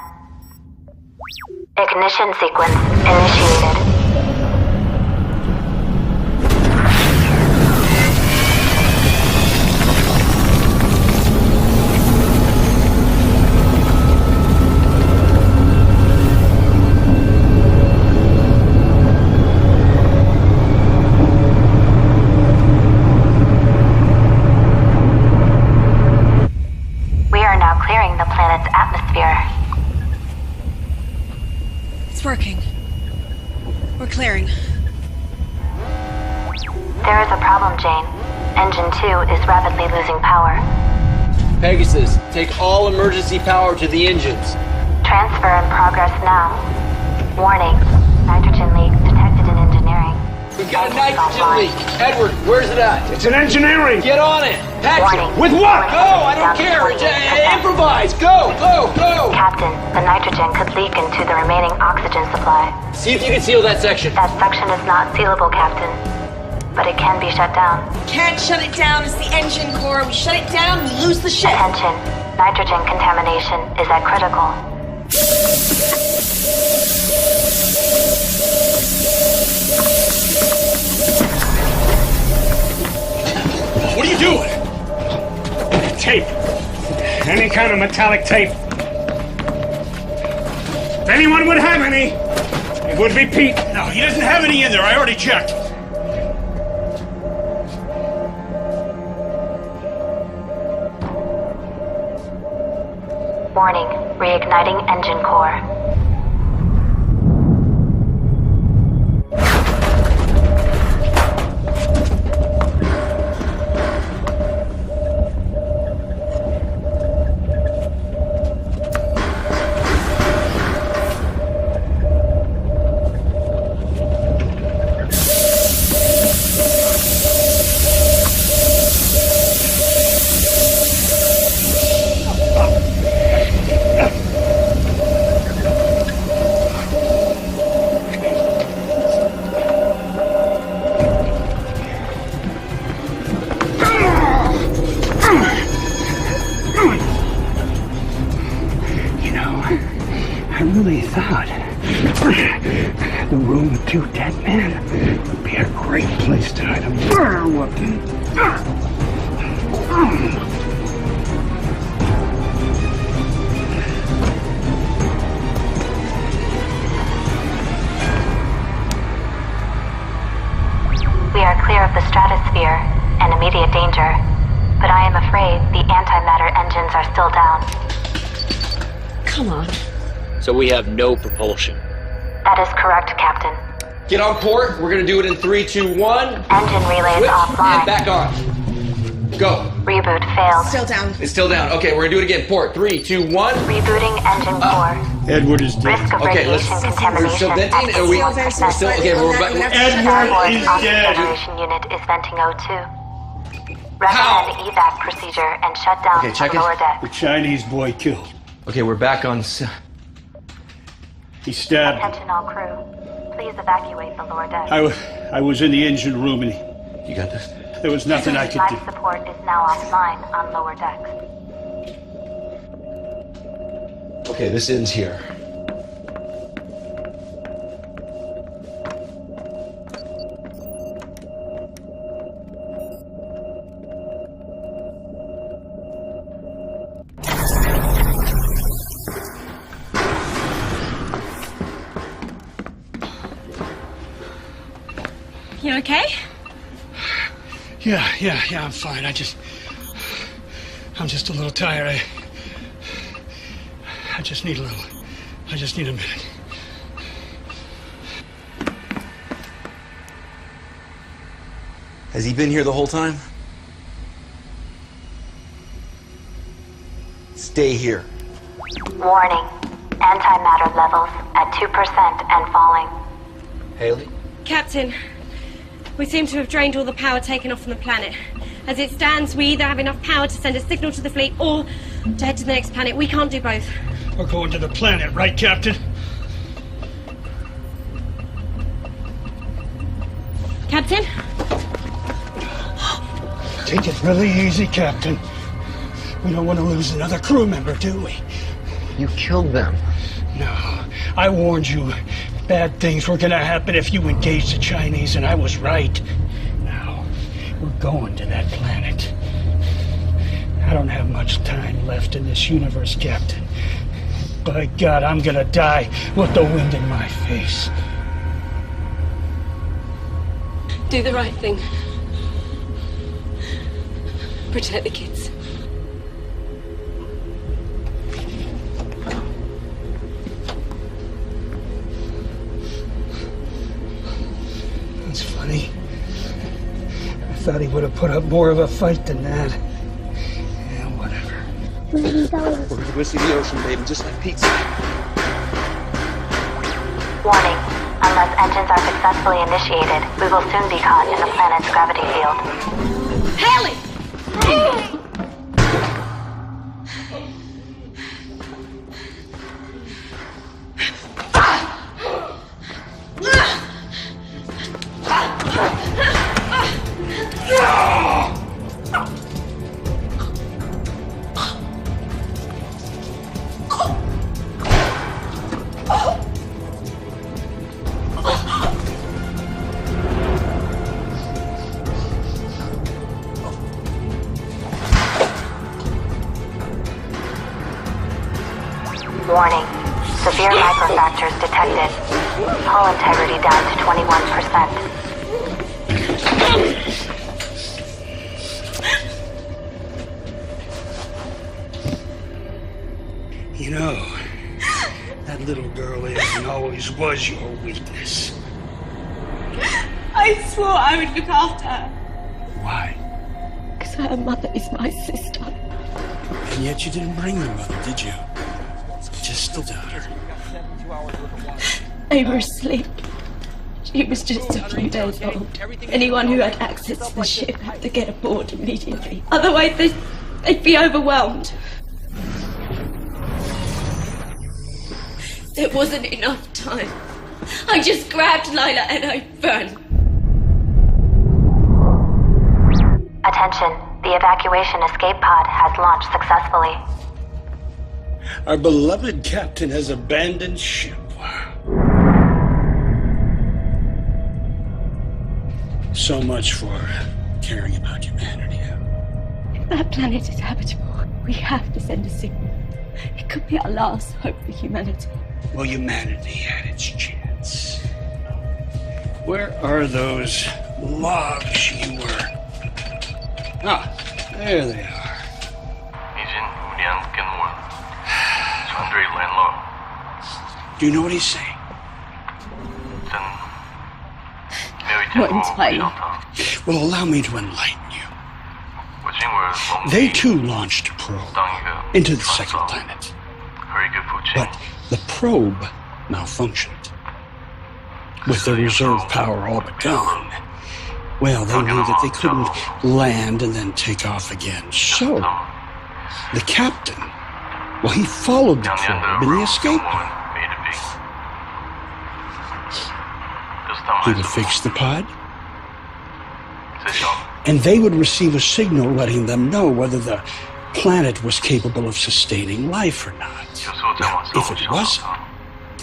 Speaker 6: Ignition sequence initiated. Clearing the planet's atmosphere.
Speaker 17: It's working. We're clearing.
Speaker 6: There is a problem, Jane. Engine 2 is rapidly losing power.
Speaker 8: Pegasus, take all emergency power to the engines.
Speaker 6: Transfer in progress now. Warning, nitrogen leak detected in engineering.
Speaker 8: We got a nitrogen leak. Edward, where's it at?
Speaker 20: It's in engineering.
Speaker 8: Get on it.
Speaker 6: Warning.
Speaker 20: With what?
Speaker 8: Go, I don't care. Improvise. Go.
Speaker 6: Captain, the nitrogen could leak into the remaining oxygen supply.
Speaker 8: See if you can seal that section.
Speaker 6: That section is not sealable, Captain. But it can be shut down.
Speaker 17: Can't shut it down. It's the engine core. We shut it down, we lose the ship.
Speaker 6: Attention. Nitrogen contamination is at critical.
Speaker 20: What are you doing? Tape. Any kind of metallic tape. If anyone would have any, it would be Pete. No, he doesn't have any in there. I already checked.
Speaker 6: Warning, reigniting engine core.
Speaker 20: really thought the room with 2 dead men would be a great place to hide a murder weapon.
Speaker 6: We are clear of the stratosphere and immediate danger, but I am afraid the antimatter engines are still down.
Speaker 17: Come on.
Speaker 13: So we have no propulsion.
Speaker 6: That is correct, Captain.
Speaker 13: Get on port. We're gonna do it in 3, 2, 1.
Speaker 6: Engine relays
Speaker 13: Switch
Speaker 6: offline.
Speaker 13: and back on. Go.
Speaker 6: Reboot failed.
Speaker 17: Still down.
Speaker 13: It's still down. Okay, we're gonna do it again. Port. 3, 2, 1.
Speaker 6: Rebooting engine core.
Speaker 20: Edward is dead.
Speaker 6: Risk of
Speaker 13: Okay,
Speaker 6: radiation
Speaker 13: we're
Speaker 6: contamination
Speaker 13: still venting,
Speaker 6: at
Speaker 13: and we're
Speaker 6: 81%.
Speaker 13: still okay. We're back.
Speaker 20: Edward is dead.
Speaker 6: Generation unit is venting O2. Recommend evac procedure and shut down
Speaker 13: Okay, check
Speaker 6: the
Speaker 13: it.
Speaker 6: lower deck.
Speaker 20: The Chinese boy killed.
Speaker 13: Okay, we're back on.
Speaker 20: He stabbed.
Speaker 6: Attention all crew. Please evacuate the lower deck.
Speaker 20: I was in the engine room and
Speaker 13: You got this?
Speaker 20: there was nothing I could do.
Speaker 6: Life support is now offline on lower decks.
Speaker 13: Okay, this ends here.
Speaker 7: You okay?
Speaker 20: Yeah, I'm fine. I'm just a little tired. I just need a minute.
Speaker 13: Has he been here the whole time? Stay here.
Speaker 6: Warning. Antimatter levels at 2% and falling.
Speaker 13: Haley?
Speaker 7: Captain, we seem to have drained all the power taken off from the planet. As it stands, we either have enough power to send a signal to the fleet or to head to the next planet. We can't do both.
Speaker 20: We're going to the planet, right, Captain?
Speaker 7: Captain?
Speaker 20: Take it really easy, Captain. We don't want to lose another crew member, do we?
Speaker 13: You killed them.
Speaker 20: No, I warned you. Bad things were gonna happen if you engaged the Chinese, and I was right. Now, we're going to that planet. I don't have much time left in this universe, Captain. By God, I'm gonna die with the wind in my face.
Speaker 7: Do the right thing. Protect the kids.
Speaker 20: It's funny. I thought he would have put up more of a fight than that. Yeah, whatever.
Speaker 13: We're gonna go see the ocean, baby, just like Pete said.
Speaker 6: Warning. Unless engines are successfully initiated, we will soon be caught in the planet's gravity field.
Speaker 7: Haley!
Speaker 6: Warning. Severe microfractures detected. Hull integrity down to 21%.
Speaker 20: You know, that little girl is and always was your weakness.
Speaker 7: I swore I would look after her.
Speaker 20: Why?
Speaker 7: Because her mother is my sister.
Speaker 20: And yet you didn't bring your mother, did you? Just the daughter.
Speaker 7: They were asleep. She was just a few days old. Anyone who had access to the ship had to get aboard immediately. Otherwise, they'd be overwhelmed. There wasn't enough time. I just grabbed Lila and I ran.
Speaker 6: Attention. The evacuation escape pod has launched successfully.
Speaker 20: Our beloved captain has abandoned ship. So much for caring about humanity.
Speaker 23: If that planet is habitable, we have to send a signal. It could be our last hope for humanity.
Speaker 20: Well, humanity had its chance. Where are those logs you were? Ah, there they are. Do you know what he's saying?
Speaker 23: Not entirely.
Speaker 20: Well, allow me to enlighten you. They too launched a probe into the second planet. But the probe malfunctioned. With their reserve power all but gone, well, they knew that they couldn't land and then take off again. So, the captain, well, he followed the probe in the escape pod. He would fix the pod, and they would receive a signal letting them know whether the planet was capable of sustaining life or not. Now, if it wasn't,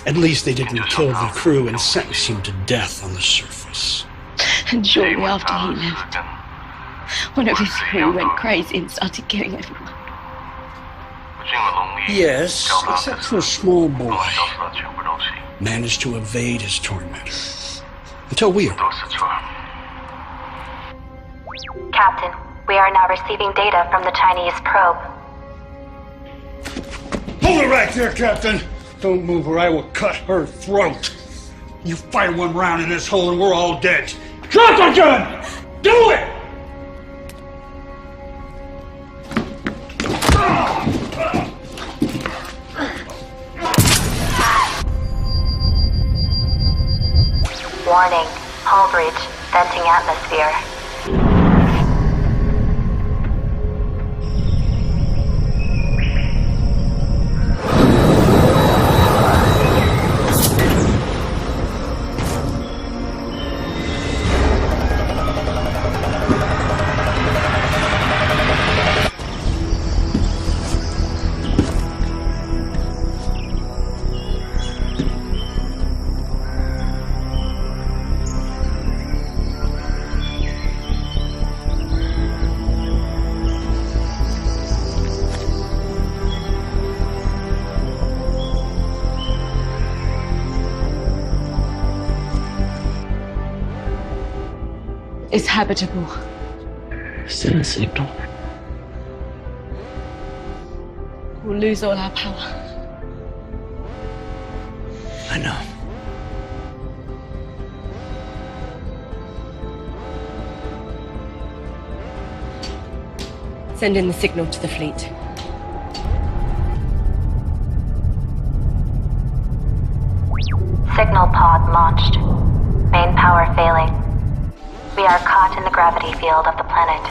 Speaker 20: at least they didn't kill the crew and sentence them to death on the surface.
Speaker 23: And shortly after he left, one of his crew went crazy and started killing everyone.
Speaker 20: Yes, except for a small boy. Managed to evade his tormentor. Until we arrived.
Speaker 6: Captain, we are now receiving data from the Chinese probe.
Speaker 20: Hold it right there, Captain! Don't move or I will cut her throat. You fire one round in this hole and we're all dead. Drop the gun! Do it!
Speaker 6: Warning, hull breach, venting atmosphere.
Speaker 23: It's habitable.
Speaker 8: Send a signal.
Speaker 23: We'll lose all our power.
Speaker 8: I know.
Speaker 23: Send in the signal to the fleet.
Speaker 6: Signal pod launched. Main power failing. We are caught in the gravity field of the planet.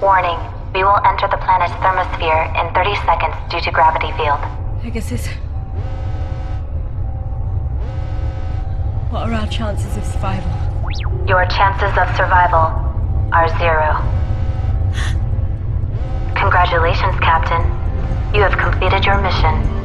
Speaker 6: Warning, we will enter the planet's thermosphere in 30 seconds due to gravity field.
Speaker 23: Pegasus. What are our chances of survival?
Speaker 6: Your chances of survival are 0. Congratulations, Captain. You have completed your mission.